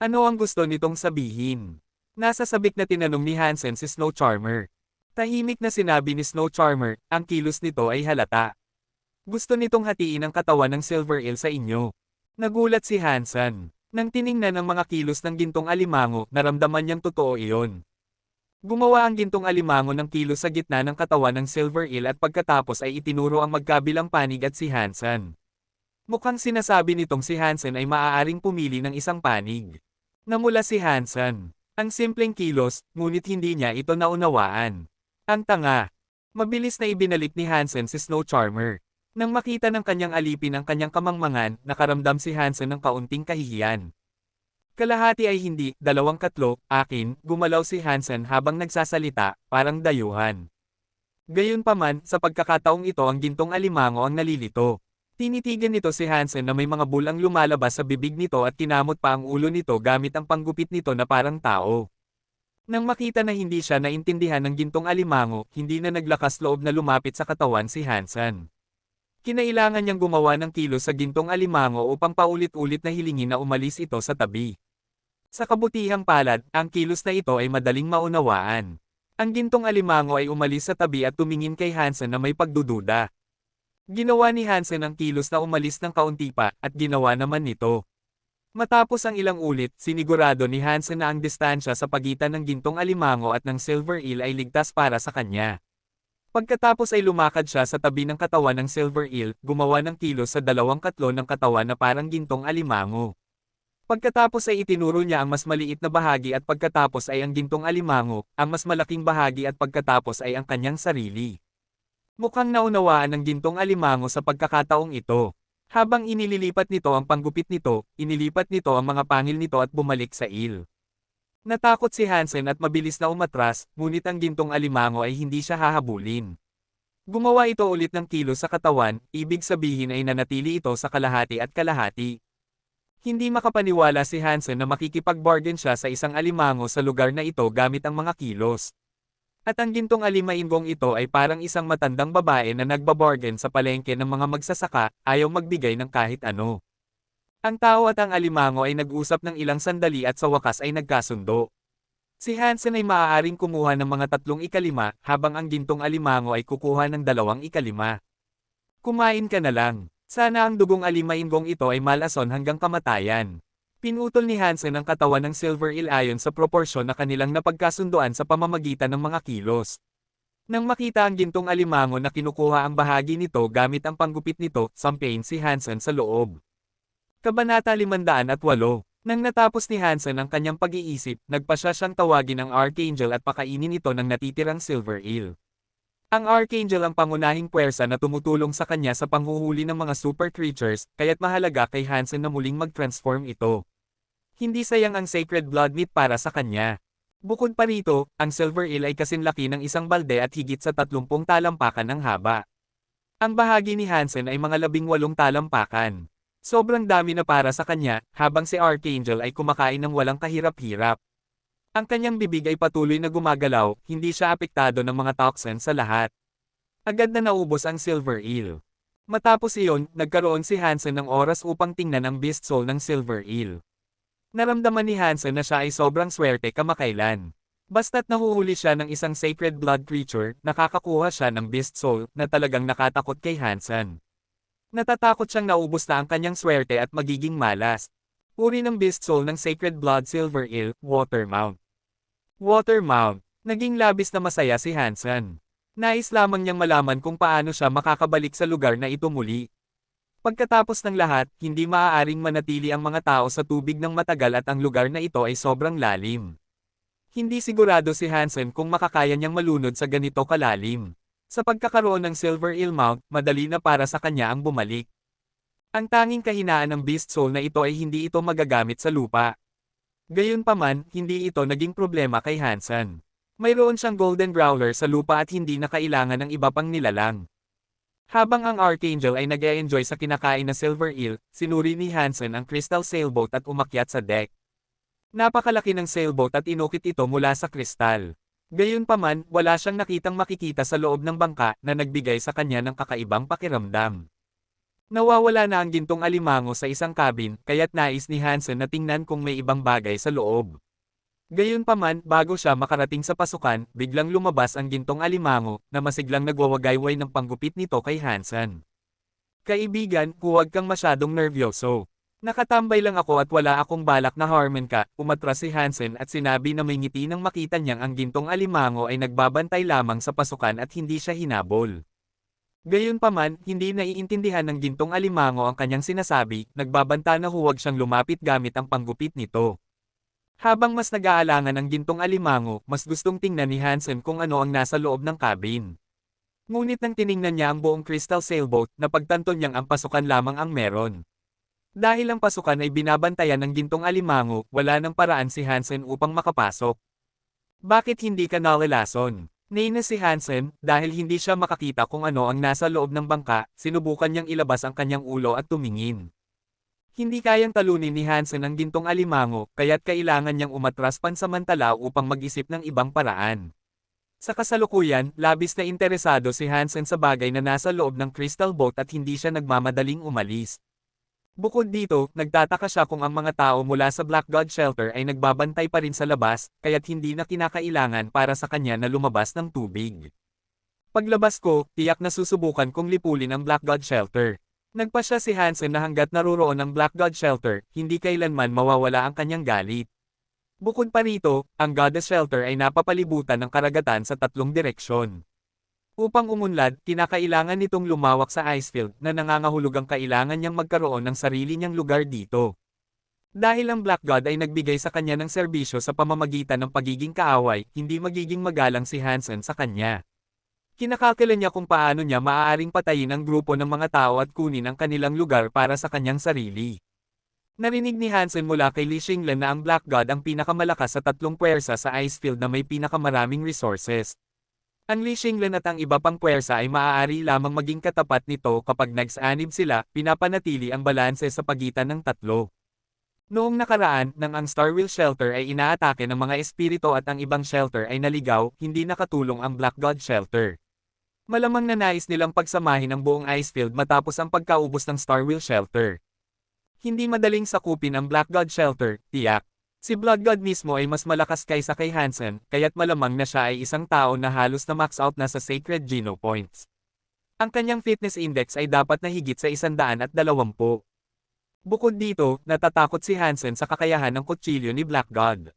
Ano ang gusto nitong sabihin? Nasa sabik na tinanong ni Hansen si Snow Charmer. Tahimik na sinabi ni Snow Charmer, ang kilos nito ay halata. Gusto nitong hatiin ang katawan ng Silver Eel sa inyo. Nagulat si Hansen. Nang tiningnan ang mga kilos ng gintong alimango, naramdaman niyang totoo iyon. Gumawa ang gintong alimango ng kilos sa gitna ng katawan ng Silver Eel at pagkatapos ay itinuro ang magkabilang panig at si Hansen. Mukhang sinasabi nitong si Hansen ay maaaring pumili ng isang panig. Namula si Hansen. Ang simpleng kilos, ngunit hindi niya ito naunawaan. Ang tanga. Mabilis na ibinalik ni Hansen si Snow Charmer. Nang makita ng kanyang alipin ang kanyang kamangmangan, nakaramdam si Hansen ng kaunting kahihiyan. Kalahati ay hindi, 2/3, akin, gumalaw si Hansen habang nagsasalita, parang dayuhan. Gayunpaman, sa pagkakataong ito ang gintong alimango ang nalilito. Tinitigan nito si Hansen na may mga bulang lumalabas sa bibig nito at kinamot pa ang ulo nito gamit ang panggupit nito na parang tao. Nang makita na hindi siya naintindihan ng gintong alimango, hindi na naglakas loob na lumapit sa katawan si Hansen. Kinailangan niyang gumawa ng kilos sa gintong alimango upang paulit-ulit na hilingin na umalis ito sa tabi. Sa kabutihang palad, ang kilos na ito ay madaling maunawaan. Ang gintong alimango ay umalis sa tabi at tumingin kay Hansen na may pagdududa. Ginawa ni Hansen ang kilos na umalis ng kaunti pa, at ginawa naman nito. Matapos ang ilang ulit, sinigurado ni Hansen na ang distansya sa pagitan ng gintong alimango at ng Silver Eel ay ligtas para sa kanya. Pagkatapos ay lumakad siya sa tabi ng katawan ng Silver Eel, gumawa ng kilos sa 2/3 ng katawan na parang gintong alimango. Pagkatapos ay itinuro niya ang mas maliit na bahagi at pagkatapos ay ang gintong alimango, ang mas malaking bahagi at pagkatapos ay ang kanyang sarili. Mukhang naunawaan ng gintong alimango sa pagkakataong ito. Habang inililipat nito ang panggupit nito, inilipat nito ang mga pangil nito at bumalik sa eel. Natakot si Hansen at mabilis na umatras, ngunit ang gintong alimango ay hindi siya hahabulin. Gumawa ito ulit ng kilos sa katawan, ibig sabihin ay nanatili ito sa kalahati at kalahati. Hindi makapaniwala si Hansen na makikipag-bargain siya sa isang alimango sa lugar na ito gamit ang mga kilos. At ang gintong alimainggong ito ay parang isang matandang babae na nagbabargain sa palengke ng mga magsasaka, ayaw magbigay ng kahit ano. Ang tao at ang alimango ay nag-usap ng ilang sandali at sa wakas ay nagkasundo. Si Hansen ay maaaring kumuha ng mga 3/5, habang ang gintong alimango ay kukuha ng 2/5. Kumain ka na lang. Sana ang dugong alimainggong ito ay malason hanggang kamatayan. Pinutol ni Hansen ang katawan ng Silver Eel ayon sa proporsyon na kanilang napagkasunduan sa pamamagitan ng mga kilos. Nang makita ang gintong alimango na kinukuha ang bahagi nito gamit ang panggupit nito, sampain si Hansen sa loob. Kabanata 508. Nang natapos ni Hansen ang kanyang pag-iisip, nagpasya siyang tawagin ang Archangel at pakainin ito ng natitirang Silver Eel. Ang Archangel ang pangunahing puwersa na tumutulong sa kanya sa panghuhuli ng mga super creatures, kaya't mahalaga kay Hansen na muling mag-transform ito. Hindi sayang ang sacred blood meat para sa kanya. Bukod pa rito, ang Silver Eel ay kasinlaki ng isang balde at higit sa 30 talampakan ng haba. Ang bahagi ni Hansen ay mga 18 talampakan. Sobrang dami na para sa kanya, habang si Archangel ay kumakain ng walang kahirap-hirap. Ang kanyang bibig ay patuloy na gumagalaw, hindi siya apektado ng mga toxins sa lahat. Agad na naubos ang Silver Eel. Matapos iyon, nagkaroon si Hansen ng oras upang tingnan ang beast soul ng Silver Eel. Naramdaman ni Hansen na siya ay sobrang swerte kamakailan. Basta't nahuhuli siya ng isang sacred blood creature, nakakakuha siya ng beast soul na talagang nakatakot kay Hansen. Natatakot siyang naubos na ang kanyang swerte at magiging malas. Uri ng beast soul ng Sacred Blood Silver Eel, Watermount. Watermount. Naging labis na masaya si Hansen. Nais lamang niyang malaman kung paano siya makakabalik sa lugar na ito muli. Pagkatapos ng lahat, hindi maaaring manatili ang mga tao sa tubig ng matagal at ang lugar na ito ay sobrang lalim. Hindi sigurado si Hansen kung makakaya niyang malunod sa ganito kalalim. Sa pagkakaroon ng Silver Eel Mount, madali na para sa kanya ang bumalik. Ang tanging kahinaan ng Beast Soul na ito ay hindi ito magagamit sa lupa. Gayunpaman, hindi ito naging problema kay Hansen. Mayroon siyang Golden Growler sa lupa at hindi na kailangan ng iba pang nilalang. Habang ang Archangel ay nag-e-enjoy sa kinakain na Silver Eel, sinuri ni Hansen ang Crystal Sailboat at umakyat sa deck. Napakalaki ng sailboat at inukit ito mula sa kristal. Gayunpaman, wala siyang nakitang makikita sa loob ng bangka na nagbigay sa kanya ng kakaibang pakiramdam. Nawawala na ang gintong alimango sa isang cabin, kaya't nais ni Hansen na tingnan kung may ibang bagay sa loob. Gayunpaman, bago siya makarating sa pasukan, biglang lumabas ang gintong alimango, na masiglang nagwawagayway ng panggupit nito kay Hansen. Kaibigan, huwag kang masyadong nervyoso. Nakatambay lang ako at wala akong balak na harmin ka, umatras si Hansen at sinabi na may ngiti nang makita niyang ang gintong alimango ay nagbabantay lamang sa pasukan at hindi siya hinabol. Gayunpaman, hindi naiintindihan ng gintong alimango ang kanyang sinasabi, nagbabanta na huwag siyang lumapit gamit ang panggupit nito. Habang mas nag-aalangan ang gintong alimango, mas gustong tingnan ni Hansen kung ano ang nasa loob ng cabin. Ngunit nang tiningnan niya ang buong crystal sailboat, napagtanto niyang ang pasukan lamang ang meron. Dahil ang pasukan ay binabantayan ng gintong alimango, wala nang paraan si Hansen upang makapasok. Bakit hindi ka nalalason? Nainis si Hansen, dahil hindi siya makakita kung ano ang nasa loob ng bangka, sinubukan niyang ilabas ang kanyang ulo at tumingin. Hindi kayang talunin ni Hansen ang gintong alimango, kaya't kailangan niyang umatras pansamantala upang mag-isip ng ibang paraan. Sa kasalukuyan, labis na interesado si Hansen sa bagay na nasa loob ng crystal boat at hindi siya nagmamadaling umalis. Bukod dito, nagtataka siya kung ang mga tao mula sa Black God Shelter ay nagbabantay pa rin sa labas, kaya't hindi na kinakailangan para sa kanya na lumabas ng tubig. Paglabas ko, tiyak na susubukan kong lipulin ang Black God Shelter. Nagpasya si Hansen na hanggat naruroon ang Black God Shelter, hindi kailanman mawawala ang kanyang galit. Bukod pa rito, ang Goddess Shelter ay napapalibutan ng karagatan sa 3 direksyon. Upang umunlad, kinakailangan nitong lumawak sa icefield na nangangahulugang kailangan niyang magkaroon ng sarili niyang lugar dito. Dahil ang Black God ay nagbigay sa kanya ng serbisyo sa pamamagitan ng pagiging kaaway, hindi magiging magalang si Hansen sa kanya. Kinakalkula niya kung paano niya maaaring patayin ang grupo ng mga tao at kunin ang kanilang lugar para sa kanyang sarili. Narinig ni Hansen mula kay Li Xinglan na ang Black God ang pinakamalakas sa 3 puwersa sa icefield na may pinakamaraming resources. Ang Li Xinglan at ang iba pang puwersa ay maaari lamang maging katapat nito kapag nagsanib sila, pinapanatili ang balanse sa pagitan ng 3. Noong nakaraan, nang ang Starwheel Shelter ay inaatake ng mga espiritu at ang ibang shelter ay naligaw, hindi nakatulong ang Black God Shelter. Malamang na nais nilang pagsamahin ang buong icefield matapos ang pagkaubos ng Starwheel Shelter. Hindi madaling sakupin ang Black God Shelter, tiyak. Si Blood God mismo ay mas malakas kaysa kay Hansen, kaya't malamang na siya ay isang tao na halos na max out na sa Sacred Geno Points. Ang kanyang fitness index ay dapat na higit sa 120. Bukod dito, natatakot si Hansen sa kakayahan ng kutsilyo ni Black God.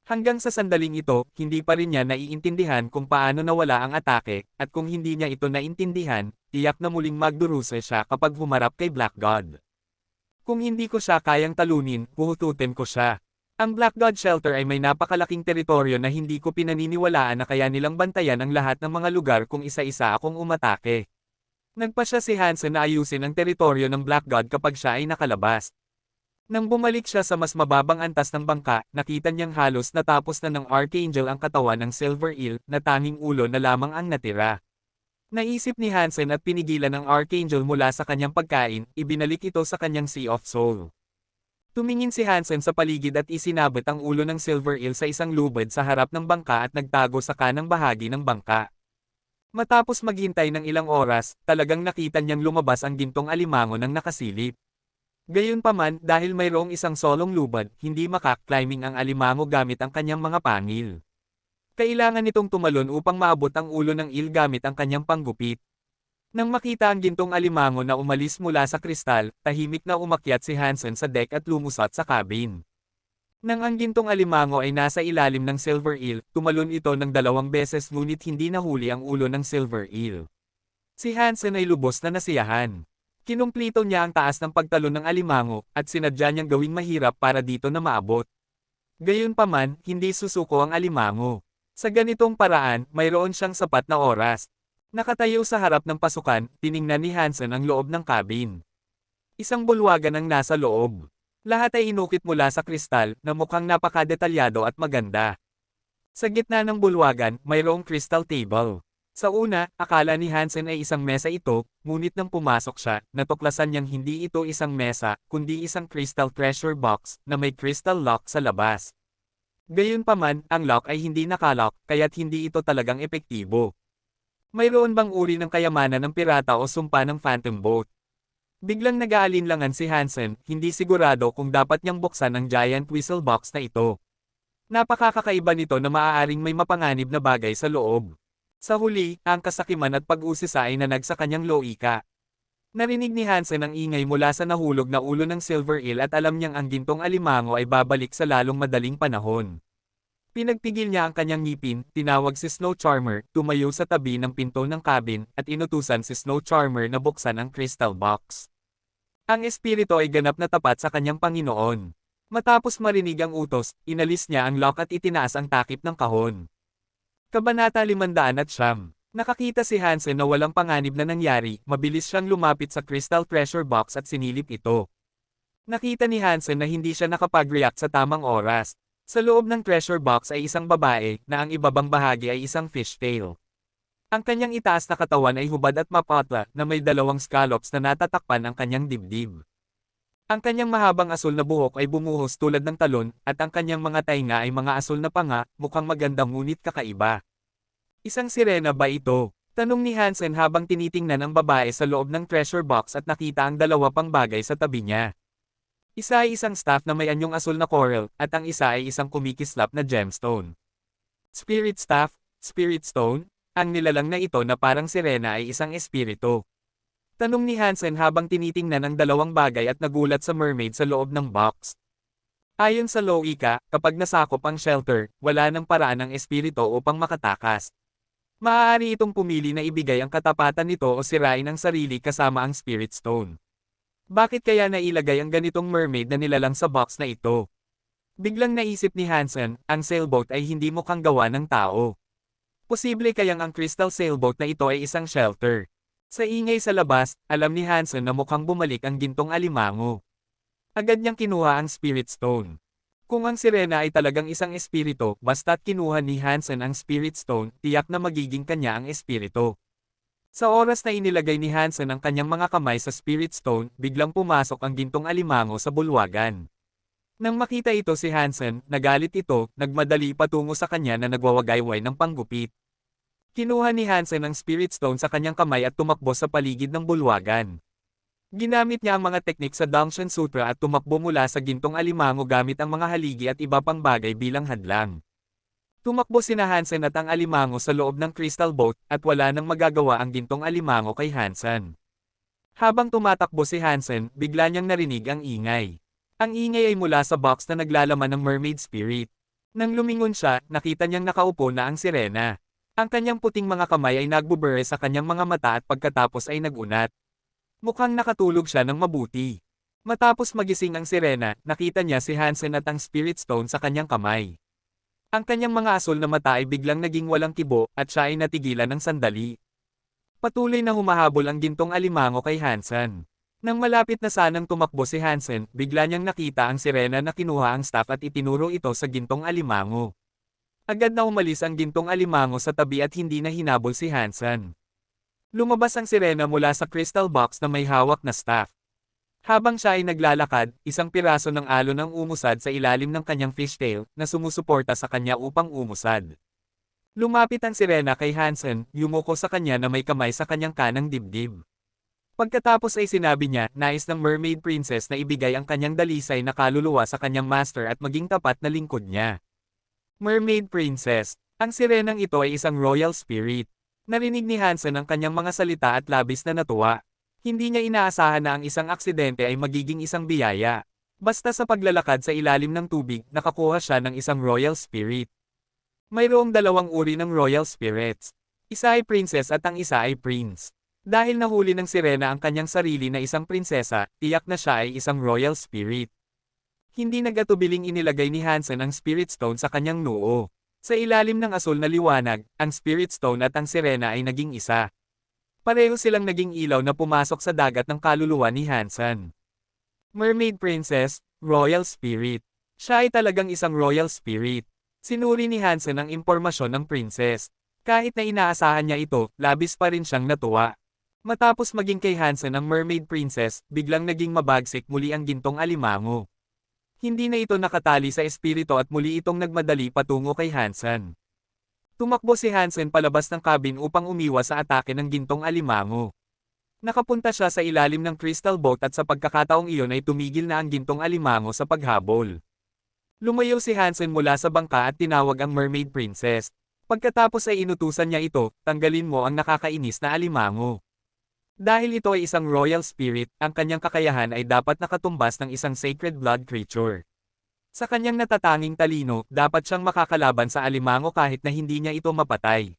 Hanggang sa sandaling ito, hindi pa rin niya naiintindihan kung paano nawala ang atake, at kung hindi niya ito naintindihan, tiyak na muling magdurusa siya kapag humarap kay Black God. Kung hindi ko siya kayang talunin, huhututin ko siya. Ang Black God Shelter ay may napakalaking teritoryo na hindi ko pinaniniwalaan na kaya nilang bantayan ang lahat ng mga lugar kung isa-isa akong umatake. Nagpasya si Hansen na ayusin ang teritoryo ng Black God kapag siya ay nakalabas. Nang bumalik siya sa mas mababang antas ng bangka, nakita niyang halos natapos na ng Archangel ang katawan ng Silver Eel na tanging ulo na lamang ang natira. Naisip ni Hansen at pinigilan ng Archangel mula sa kanyang pagkain, ibinalik ito sa kanyang Sea of Soul. Tumingin si Hansen sa paligid at isinabit ang ulo ng Silver Eel sa isang lubid sa harap ng bangka at nagtago sa kanang bahagi ng bangka. Matapos maghintay ng ilang oras, talagang nakita niyang lumabas ang gintong alimango ng nakasilip. Gayunpaman, dahil mayroong isang solong lubad, hindi makak-climbing ang alimango gamit ang kanyang mga pangil. Kailangan nitong tumalon upang maabot ang ulo ng eel gamit ang kanyang panggupit. Nang makita ang gintong alimango na umalis mula sa kristal, tahimik na umakyat si Hansen sa deck at lumusot sa cabin. Nang ang gintong alimango ay nasa ilalim ng Silver Eel, tumalon ito ng 2 beses ngunit hindi nahuli ang ulo ng Silver Eel. Si Hansen ay lubos na nasiyahan. Kinumplito niya ang taas ng pagtalon ng alimango, at sinadya niyang gawing mahirap para dito na maabot. Gayunpaman, hindi susuko ang alimango. Sa ganitong paraan, mayroon siyang sapat na oras. Nakatayo sa harap ng pasukan, tiningnan ni Hansen ang loob ng cabin. Isang bulwagan ang nasa loob. Lahat ay inukit mula sa kristal, na mukhang napakadetalyado at maganda. Sa gitna ng bulwagan, mayroong crystal table. Sa una, akala ni Hansen ay isang mesa ito, ngunit nang pumasok siya, natuklasan niyang hindi ito isang mesa, kundi isang crystal treasure box, na may crystal lock sa labas. Gayunpaman, ang lock ay hindi nakalock, kaya't hindi ito talagang epektibo. Mayroon bang uri ng kayamanan ng pirata o sumpa ng Phantom Boat? Biglang nag-aalinlangan si Hansen, hindi sigurado kung dapat niyang buksan ang giant whistle box na ito. Napakakakaiba nito na maaaring may mapanganib na bagay sa loob. Sa huli, ang kasakiman at pag-usisa ay nanag sa kanyang loika. Narinig ni Hansen ang ingay mula sa nahulog na ulo ng Silver Eel at alam niyang ang gintong alimango ay babalik sa lalong madaling panahon. Pinagpigil niya ang kanyang ngipin, tinawag si Snow Charmer, tumayo sa tabi ng pinto ng cabin, at inutusan si Snow Charmer na buksan ang crystal box. Ang espiritu ay ganap na tapat sa kanyang Panginoon. Matapos marinig ang utos, inalis niya ang lock at itinaas ang takip ng kahon. Kabanata 509. Nakakita si Hansen na walang panganib na nangyari, mabilis siyang lumapit sa crystal treasure box at sinilip ito. Nakita ni Hansen na hindi siya nakapag-react sa tamang oras. Sa loob ng treasure box ay isang babae, na ang ibabang bahagi ay isang fishtail. Ang kanyang itaas na katawan ay hubad at mapatla, na may 2 scallops na natatakpan ang kanyang dibdib. Ang kanyang mahabang asul na buhok ay bumuhos tulad ng talon, at ang kanyang mga tainga ay mga asul na panga, mukhang maganda ngunit kakaiba. Isang sirena ba ito? Tanong ni Hansen habang tinitingnan ang babae sa loob ng treasure box at nakita ang 2 pang bagay sa tabi niya. Isa ay isang staff na may anyong asul na coral, at ang isa ay isang kumikislap na gemstone. Spirit staff, spirit stone, ang nilalang na ito na parang sirena ay isang espiritu. Tanong ni Hansen habang tinitingnan ang 2 bagay at nagulat sa mermaid sa loob ng box. Ayon sa loika, kapag nasakop ang shelter, wala nang paraan ang espiritu upang makatakas. Maaari itong pumili na ibigay ang katapatan nito o sirain ang sarili kasama ang spirit stone. Bakit kaya nailagay ang ganitong mermaid na nilalang sa box na ito? Biglang naisip ni Hansen, ang sailboat ay hindi mukhang gawa ng tao. Posible kayang ang crystal sailboat na ito ay isang shelter. Sa ingay sa labas, alam ni Hansen na mukhang bumalik ang gintong alimango. Agad niyang kinuha ang spirit stone. Kung ang sirena ay talagang isang espiritu, basta't kinuha ni Hansen ang spirit stone, tiyak na magiging kanya ang espiritu. Sa oras na inilagay ni Hansen ang kanyang mga kamay sa spirit stone, biglang pumasok ang gintong alimango sa bulwagan. Nang makita ito si Hansen, nagalit ito, nagmadali patungo sa kanya na nagwawagayway ng panggupit. Kinuha ni Hansen ang spirit stone sa kanyang kamay at tumakbo sa paligid ng bulwagan. Ginamit niya ang mga teknik sa Dangshan Sutra at tumakbo mula sa gintong alimango gamit ang mga haligi at iba pang bagay bilang hadlang. Tumakbo sina Hansen at ang alimango sa loob ng crystal boat, at wala nang magagawa ang gintong alimango kay Hansen. Habang tumatakbo si Hansen, bigla niyang narinig ang ingay. Ang ingay ay mula sa box na naglalaman ng mermaid spirit. Nang lumingon siya, nakita niyang nakaupo na ang sirena. Ang kanyang puting mga kamay ay nagbubure sa kanyang mga mata at pagkatapos ay nagunat. Mukhang nakatulog siya ng mabuti. Matapos magising ang sirena, nakita niya si Hansen at ang Spirit Stone sa kanyang kamay. Ang kanyang mga asul na mata ay biglang naging walang kibo at siya ay natigilan ng sandali. Patuloy na humahabol ang gintong alimango kay Hansen. Nang malapit na sanang tumakbo si Hansen, bigla niyang nakita ang sirena na kinuha ang staff at itinuro ito sa gintong alimango. Agad na umalis ang gintong alimango sa tabi at hindi na hinabol si Hansen. Lumabas ang sirena mula sa crystal box na may hawak na staff. Habang siya ay naglalakad, isang piraso ng alon ang umusad sa ilalim ng kanyang fishtail na sumusuporta sa kanya upang umusad. Lumapit ang sirena kay Hansen, yumuko sa kanya na may kamay sa kanyang kanang dibdib. Pagkatapos ay sinabi niya, nais ng Mermaid Princess na ibigay ang kanyang dalisay na kaluluwa sa kanyang master at maging tapat na lingkod niya. Mermaid Princess, ang sirenang ito ay isang royal spirit. Narinig ni Hansen ang kanyang mga salita at labis na natuwa. Hindi niya inaasahan na ang isang aksidente ay magiging isang biyaya. Basta sa paglalakad sa ilalim ng tubig, nakakuha siya ng isang royal spirit. Mayroong dalawang uri ng royal spirits. Isa ay princess at ang isa ay prince. Dahil nahuli ng sirena ang kanyang sarili na isang prinsesa, tiyak na siya ay isang royal spirit. Hindi nag-atubiling inilagay ni Hansen ang spirit stone sa kanyang noo. Sa ilalim ng asul na liwanag, ang spirit stone at ang sirena ay naging isa. Pareho silang naging ilaw na pumasok sa dagat ng kaluluwa ni Hansen. Mermaid Princess, Royal Spirit. Siya ay talagang isang Royal Spirit. Sinuri ni Hansen ang impormasyon ng princess. Kahit na inaasahan niya ito, labis pa rin siyang natuwa. Matapos maging kay Hansen ang Mermaid Princess, biglang naging mabagsik muli ang gintong alimango. Hindi na ito nakatali sa espiritu at muli itong nagmadali patungo kay Hansen. Tumakbo si Hansen palabas ng cabin upang umiwas sa atake ng gintong alimango. Nakapunta siya sa ilalim ng crystal boat at sa pagkakataong iyon ay tumigil na ang gintong alimango sa paghabol. Lumayo si Hansen mula sa bangka at tinawag ang Mermaid Princess. Pagkatapos ay inutusan niya ito, tanggalin mo ang nakakainis na alimango. Dahil ito ay isang royal spirit, ang kanyang kakayahan ay dapat nakatumbas ng isang sacred blood creature. Sa kanyang natatanging talino, dapat siyang makakalaban sa alimango kahit na hindi niya ito mapatay.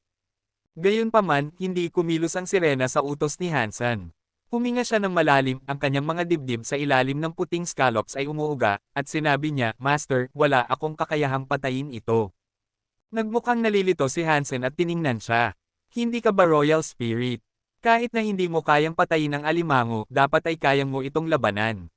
Gayunpaman, hindi kumilos ang sirena sa utos ni Hansen. Huminga siya ng malalim, ang kanyang mga dibdib sa ilalim ng puting scallops ay umuuga, at sinabi niya, Master, wala akong kakayahang patayin ito. Nagmukhang nalilito si Hansen at tiningnan siya. Hindi ka ba royal spirit? Kahit na hindi mo kayang patayin ang alimango, dapat ay kayang mo itong labanan.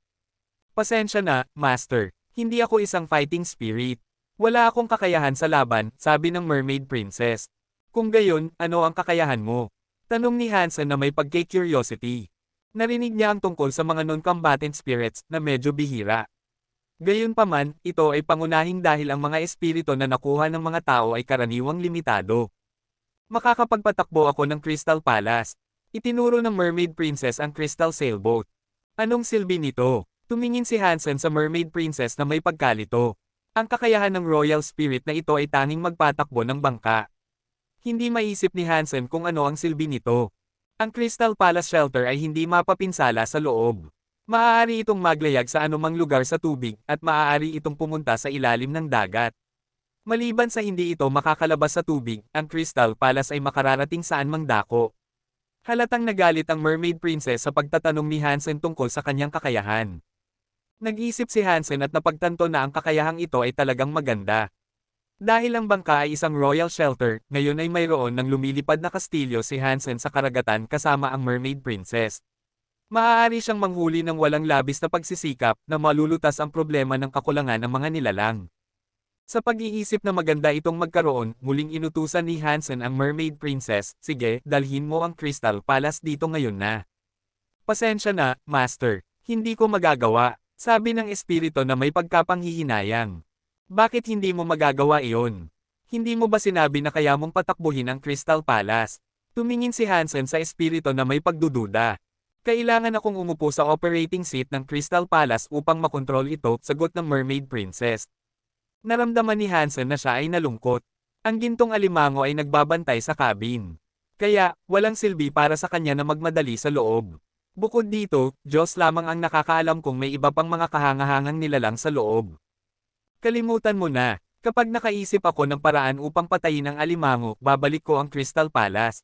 Pasensya na, Master. Hindi ako isang fighting spirit. Wala akong kakayahan sa laban, sabi ng Mermaid Princess. Kung gayon, ano ang kakayahan mo? Tanong ni Hansen na may pagke-curiosity. Narinig niya ang tungkol sa mga non-combatant spirits na medyo bihira. Gayunpaman, ito ay pangunahing dahil ang mga espiritu na nakuha ng mga tao ay karaniwang limitado. Makakapagpatakbo ako ng Crystal Palace. Itinuro ng Mermaid Princess ang Crystal Sailboat. Anong silbi nito? Tumingin si Hansen sa Mermaid Princess na may pagkalito. Ang kakayahan ng Royal Spirit na ito ay tanging magpatakbo ng bangka. Hindi maisip ni Hansen kung ano ang silbi nito. Ang Crystal Palace Shelter ay hindi mapapinsala sa loob. Maaari itong maglayag sa anumang lugar sa tubig at maaari itong pumunta sa ilalim ng dagat. Maliban sa hindi ito makakalabas sa tubig, ang Crystal Palace ay makararating saan mang dako. Halatang nagalit ang Mermaid Princess sa pagtatanong ni Hansen tungkol sa kanyang kakayahan. Nag-isip si Hansen at napagtanto na ang kakayahang ito ay talagang maganda. Dahil ang bangka ay isang royal shelter, ngayon ay mayroon ng lumilipad na kastilyo si Hansen sa karagatan kasama ang Mermaid Princess. Maaari siyang manghuli ng walang labis na pagsisikap na malulutas ang problema ng kakulangan ng mga nilalang. Sa pag-iisip na maganda itong magkaroon, muling inutusan ni Hansen ang Mermaid Princess, sige, dalhin mo ang Crystal Palace dito ngayon na. Pasensya na, Master, hindi ko magagawa. Sabi ng espiritu na may pagkapanghihinayang. Bakit hindi mo magagawa iyon? Hindi mo ba sinabi na kaya mong patakbuhin ang Crystal Palace? Tumingin si Hansen sa espiritu na may pagdududa. Kailangan akong umupo sa operating seat ng Crystal Palace upang makontrol ito, sagot ng Mermaid Princess. Naramdaman ni Hansen na siya ay nalungkot. Ang gintong alimango ay nagbabantay sa cabin. Kaya, walang silbi para sa kanya na magmadali sa loob. Bukod dito, Diyos lamang ang nakakaalam kung may iba pang mga kahangahangang nilalang sa loob. Kalimutan mo na, kapag nakaisip ako ng paraan upang patayin ang alimango, babalik ko ang Crystal Palace.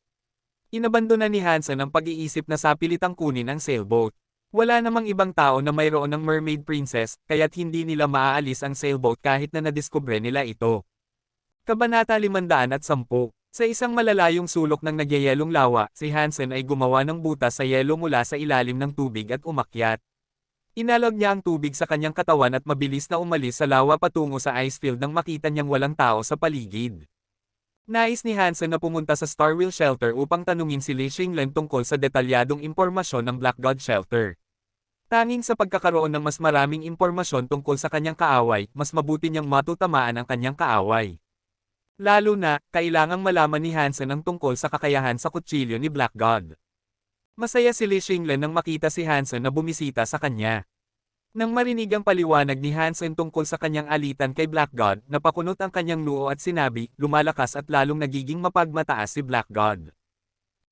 Inabandona ni Hansen ang pag-iisip na sapilitang kunin ang sailboat. Wala namang ibang tao na mayroon ng Mermaid Princess, kaya't hindi nila maaalis ang sailboat kahit na nadiskubre nila ito. Kabanata 510. Sa isang malalayong sulok ng nagyayelong lawa, si Hansen ay gumawa ng butas sa yelo mula sa ilalim ng tubig at umakyat. Inalog niya ang tubig sa kanyang katawan at mabilis na umalis sa lawa patungo sa ice field nang makita niyang walang tao sa paligid. Nais ni Hansen na pumunta sa Starwheel Shelter upang tanungin si Li Xinglen tungkol sa detalyadong impormasyon ng Black God Shelter. Tanging sa pagkakaroon ng mas maraming impormasyon tungkol sa kanyang kaaway, mas mabuti niyang matutamaan ang kanyang kaaway. Lalo na, kailangang malaman ni Hansen ang tungkol sa kakayahan sa kutsilyo ni Black God. Masaya si Li Xinglen nang makita si Hansen na bumisita sa kanya. Nang marinig ang paliwanag ni Hansen tungkol sa kanyang alitan kay Black God, napakunot ang kanyang noo at sinabi, lumalakas at lalong nagiging mapagmataas si Black God.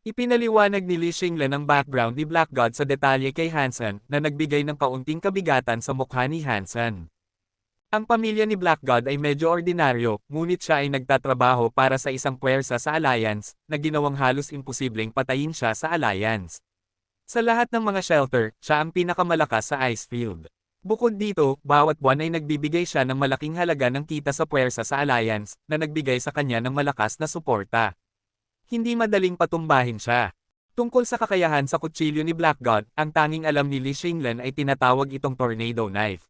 Ipinaliwanag ni Li Xinglen ang background ni Black God sa detalye kay Hansen, na nagbigay ng kaunting kabigatan sa mukha ni Hansen. Ang pamilya ni Black God ay medyo ordinaryo, ngunit siya ay nagtatrabaho para sa isang puwersa sa Alliance, na ginawang halos imposibleng patayin siya sa Alliance. Sa lahat ng mga shelter, siya ang pinakamalakas sa ice field. Bukod dito, bawat buwan ay nagbibigay siya ng malaking halaga ng kita sa puwersa sa Alliance, na nagbigay sa kanya ng malakas na suporta. Hindi madaling patumbahin siya. Tungkol sa kakayahan sa kutsilyo ni Black God, ang tanging alam ni Li Xinglen ay tinatawag itong tornado knife.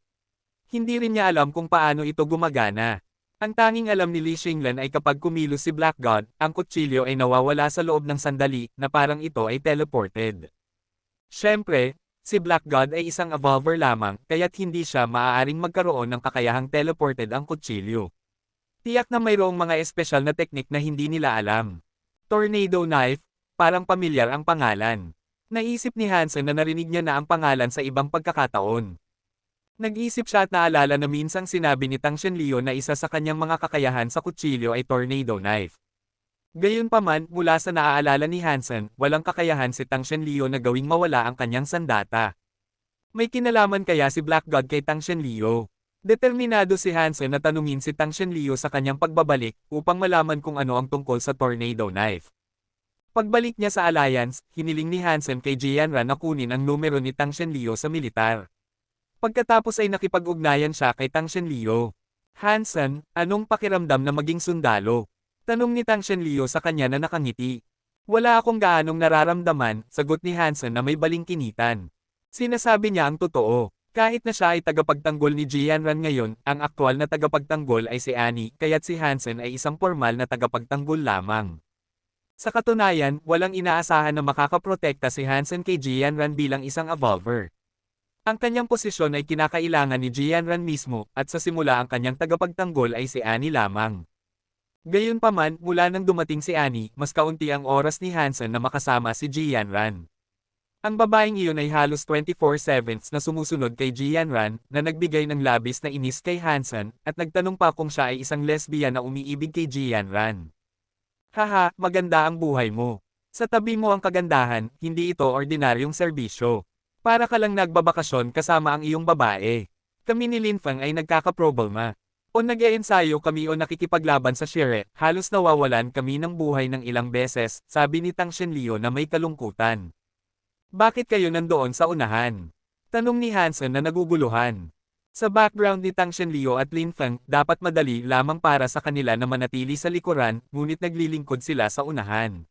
Hindi rin niya alam kung paano ito gumagana. Ang tanging alam ni Li Xinglen ay kapag kumilos si Black God, ang kutsilyo ay nawawala sa loob ng sandali, na parang ito ay teleported. Siyempre, si Black God ay isang evolver lamang, kaya't hindi siya maaaring magkaroon ng kakayahang teleported ang kutsilyo. Tiyak na mayroong mga espesyal na teknik na hindi nila alam. Tornado knife, parang pamilyar ang pangalan. Naisip ni Hansen na narinig niya na ang pangalan sa ibang pagkakataon. Nag-isip siya at naalala na minsang sinabi ni Tang Shenleo na isa sa kanyang mga kakayahan sa kutsilyo ay tornado knife. Gayunpaman, mula sa naaalala ni Hansen, walang kakayahan si Tang Shenleo na gawing mawala ang kanyang sandata. May kinalaman kaya si Black God kay Tang Shenleo? Determinado si Hansen na tanungin si Tang Shenleo sa kanyang pagbabalik, upang malaman kung ano ang tungkol sa tornado knife. Pagbalik niya sa Alliance, hiniling ni Hansen kay Jianran na kunin ang numero ni Tang Shenleo sa militar. Pagkatapos ay nakipag-ugnayan siya kay Tang Shenleo. Hansen, anong pakiramdam na maging sundalo? Tanong ni Tang Shenleo sa kanya na nakangiti. Wala akong gaanong nararamdaman, sagot ni Hansen na may balingkinitan. Sinasabi niya ang totoo. Kahit na siya ay tagapagtanggol ni Jianran ngayon, ang aktwal na tagapagtanggol ay si Annie, kaya't si Hansen ay isang formal na tagapagtanggol lamang. Sa katunayan, walang inaasahan na makakaprotekta si Hansen kay Jianran bilang isang evolver. Ang kanyang posisyon ay kinakailangan ni Jianran mismo, at sa simula ang kanyang tagapagtanggol ay si Annie lamang. Gayunpaman, mula nang dumating si Annie, mas kaunti ang oras ni Hansen na makasama si Jianran. Ang babaeng iyon ay halos 24/7 na sumusunod kay Jianran, na nagbigay ng labis na inis kay Hansen, at nagtanong pa kung siya ay isang lesbian na umiibig kay Jianran. Haha, maganda ang buhay mo. Sa tabi mo ang kagandahan, hindi ito ordinaryong serbisyo. Para ka lang nagbabakasyon kasama ang iyong babae. Kami ni Lin Feng ay nagkakaproblema. O nag-e-ensayo kami o nakikipaglaban sa Shire, halos nawawalan kami ng buhay ng ilang beses, sabi ni Tang Shenleo na may kalungkutan. Bakit kayo nandoon sa unahan? Tanong ni Hansen na naguguluhan. Sa background ni Tang Shenleo at Lin Feng, dapat madali lamang para sa kanila na manatili sa likuran, ngunit naglilingkod sila sa unahan.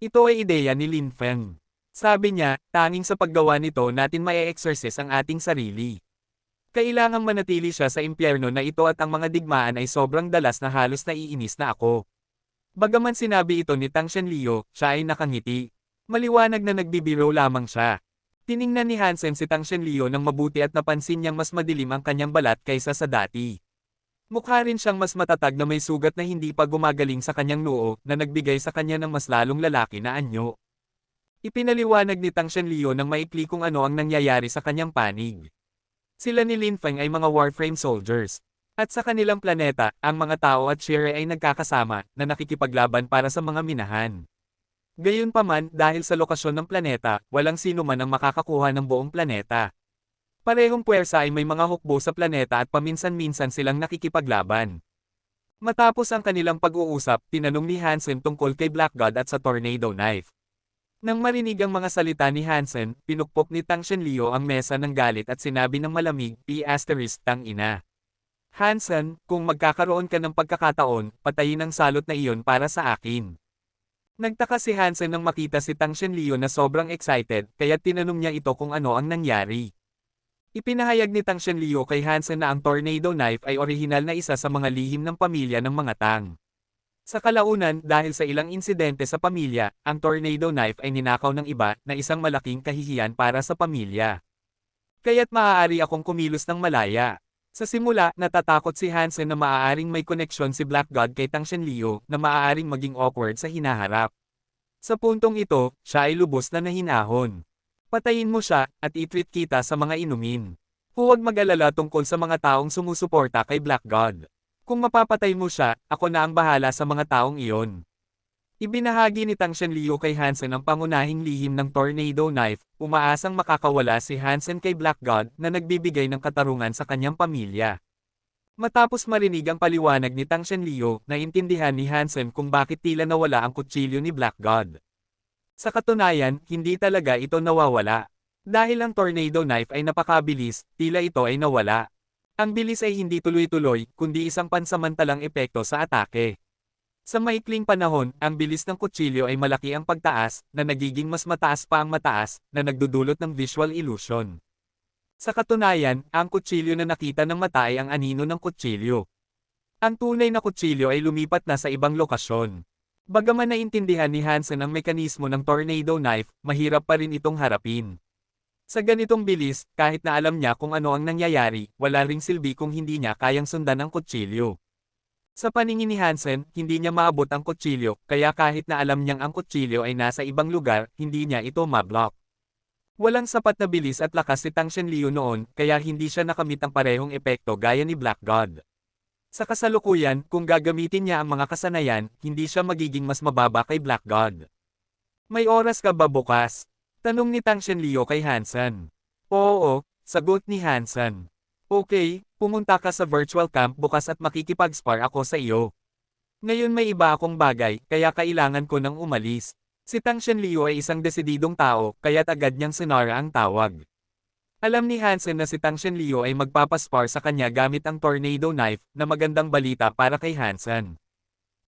Ito ay ideya ni Lin Feng. Sabi niya, tanging sa paggawa nito natin mae-exorcise ang ating sarili. Kailangang manatili siya sa impyerno na ito at ang mga digmaan ay sobrang dalas na halos naiinis na ako. Bagaman sinabi ito ni Tang Shenleo, siya ay nakangiti. Maliwanag na nagbibiro lamang siya. Tiningnan ni Hansen si Tang Shenleo nang mabuti at napansin niyang mas madilim ang kanyang balat kaysa sa dati. Mukha rin siyang mas matatag na may sugat na hindi pa gumagaling sa kanyang noo, na nagbigay sa kanya ng mas lalong lalaki na anyo. Ipinaliwanag ni Tang Shenleo ng maikli kung ano ang nangyayari sa kanyang panig. Sila ni Lin Feng ay mga Warframe soldiers. At sa kanilang planeta, ang mga tao at Shire ay nagkakasama, na nakikipaglaban para sa mga minahan. Gayunpaman, dahil sa lokasyon ng planeta, walang sino man ang makakakuha ng buong planeta. Parehong puwersa ay may mga hukbo sa planeta at paminsan-minsan silang nakikipaglaban. Matapos ang kanilang pag-uusap, tinanong ni Hansen tungkol kay Black God at sa tornado knife. Nang marinig ang mga salita ni Hansen, pinukpok ni Tang Shenleo ang mesa ng galit at sinabi ng malamig, Tang ina. Hansen, kung magkakaroon ka ng pagkakataon, patayin ang salot na iyon para sa akin. Nagtaka si Hansen nang makita si Tang Shenleo na sobrang excited, kaya tinanong niya ito kung ano ang nangyari. Ipinahayag ni Tang Shenleo kay Hansen na ang tornado knife ay orihinal na isa sa mga lihim ng pamilya ng mga Tang. Sa kalaunan, dahil sa ilang insidente sa pamilya, ang tornado knife ay ninakaw ng iba na isang malaking kahihiyan para sa pamilya. Kaya't maaari akong kumilos ng malaya. Sa simula, natatakot si Hansen na maaaring may koneksyon si Black God kay Tang Shenleo na maaaring maging awkward sa hinaharap. Sa puntong ito, siya ay lubos na nahinahon. Patayin mo siya, at i-treat kita sa mga inumin. Huwag mag-alala tungkol sa mga taong sumusuporta kay Black God. Kung mapapatay mo siya, ako na ang bahala sa mga taong iyon. Ibinahagi ni Tang Shenleo kay Hansen ang pangunahing lihim ng tornado knife, umaasang makakawala si Hansen kay Black God na nagbibigay ng katarungan sa kanyang pamilya. Matapos marinig ang paliwanag ni Tang Shenleo, naintindihan ni Hansen kung bakit tila nawala ang kutsilyo ni Black God. Sa katunayan, hindi talaga ito nawawala. Dahil ang tornado knife ay napakabilis, tila ito ay nawala. Ang bilis ay hindi tuloy-tuloy, kundi isang pansamantalang epekto sa atake. Sa maikling panahon, ang bilis ng kutsilyo ay malaki ang pagtaas, na nagiging mas mataas pa ang mataas, na nagdudulot ng visual illusion. Sa katunayan, ang kutsilyo na nakita ng mata ay ang anino ng kutsilyo. Ang tunay na kutsilyo ay lumipat na sa ibang lokasyon. Bagaman naintindihan ni Hansen ang mekanismo ng tornado knife, mahirap pa rin itong harapin. Sa ganitong bilis, kahit na alam niya kung ano ang nangyayari, wala ring silbi kung hindi niya kayang sundan ang kutsilyo. Sa paningin ni Hansen, hindi niya maabot ang kutsilyo, kaya kahit na alam niyang ang kutsilyo ay nasa ibang lugar, hindi niya ito mablock. Walang sapat na bilis at lakas si Tang Shenleo noon, kaya hindi siya nakamit ang parehong epekto gaya ni Black God. Sa kasalukuyan, kung gagamitin niya ang mga kasanayan, hindi siya magiging mas mababa kay Black God. May oras ka ba bukas? Tanong ni Tang Shenleo kay Hansen. Oo, sagot ni Hansen. Okay, pumunta ka sa virtual camp bukas at makikipag-spar ako sa iyo. Ngayon may iba akong bagay, kaya kailangan ko nang umalis. Si Tang Shenleo ay isang desididong tao, kaya't agad niyang sinara ang tawag. Alam ni Hansen na si Tang Shenleo ay magpapaspar sa kanya gamit ang tornado knife, na magandang balita para kay Hansen.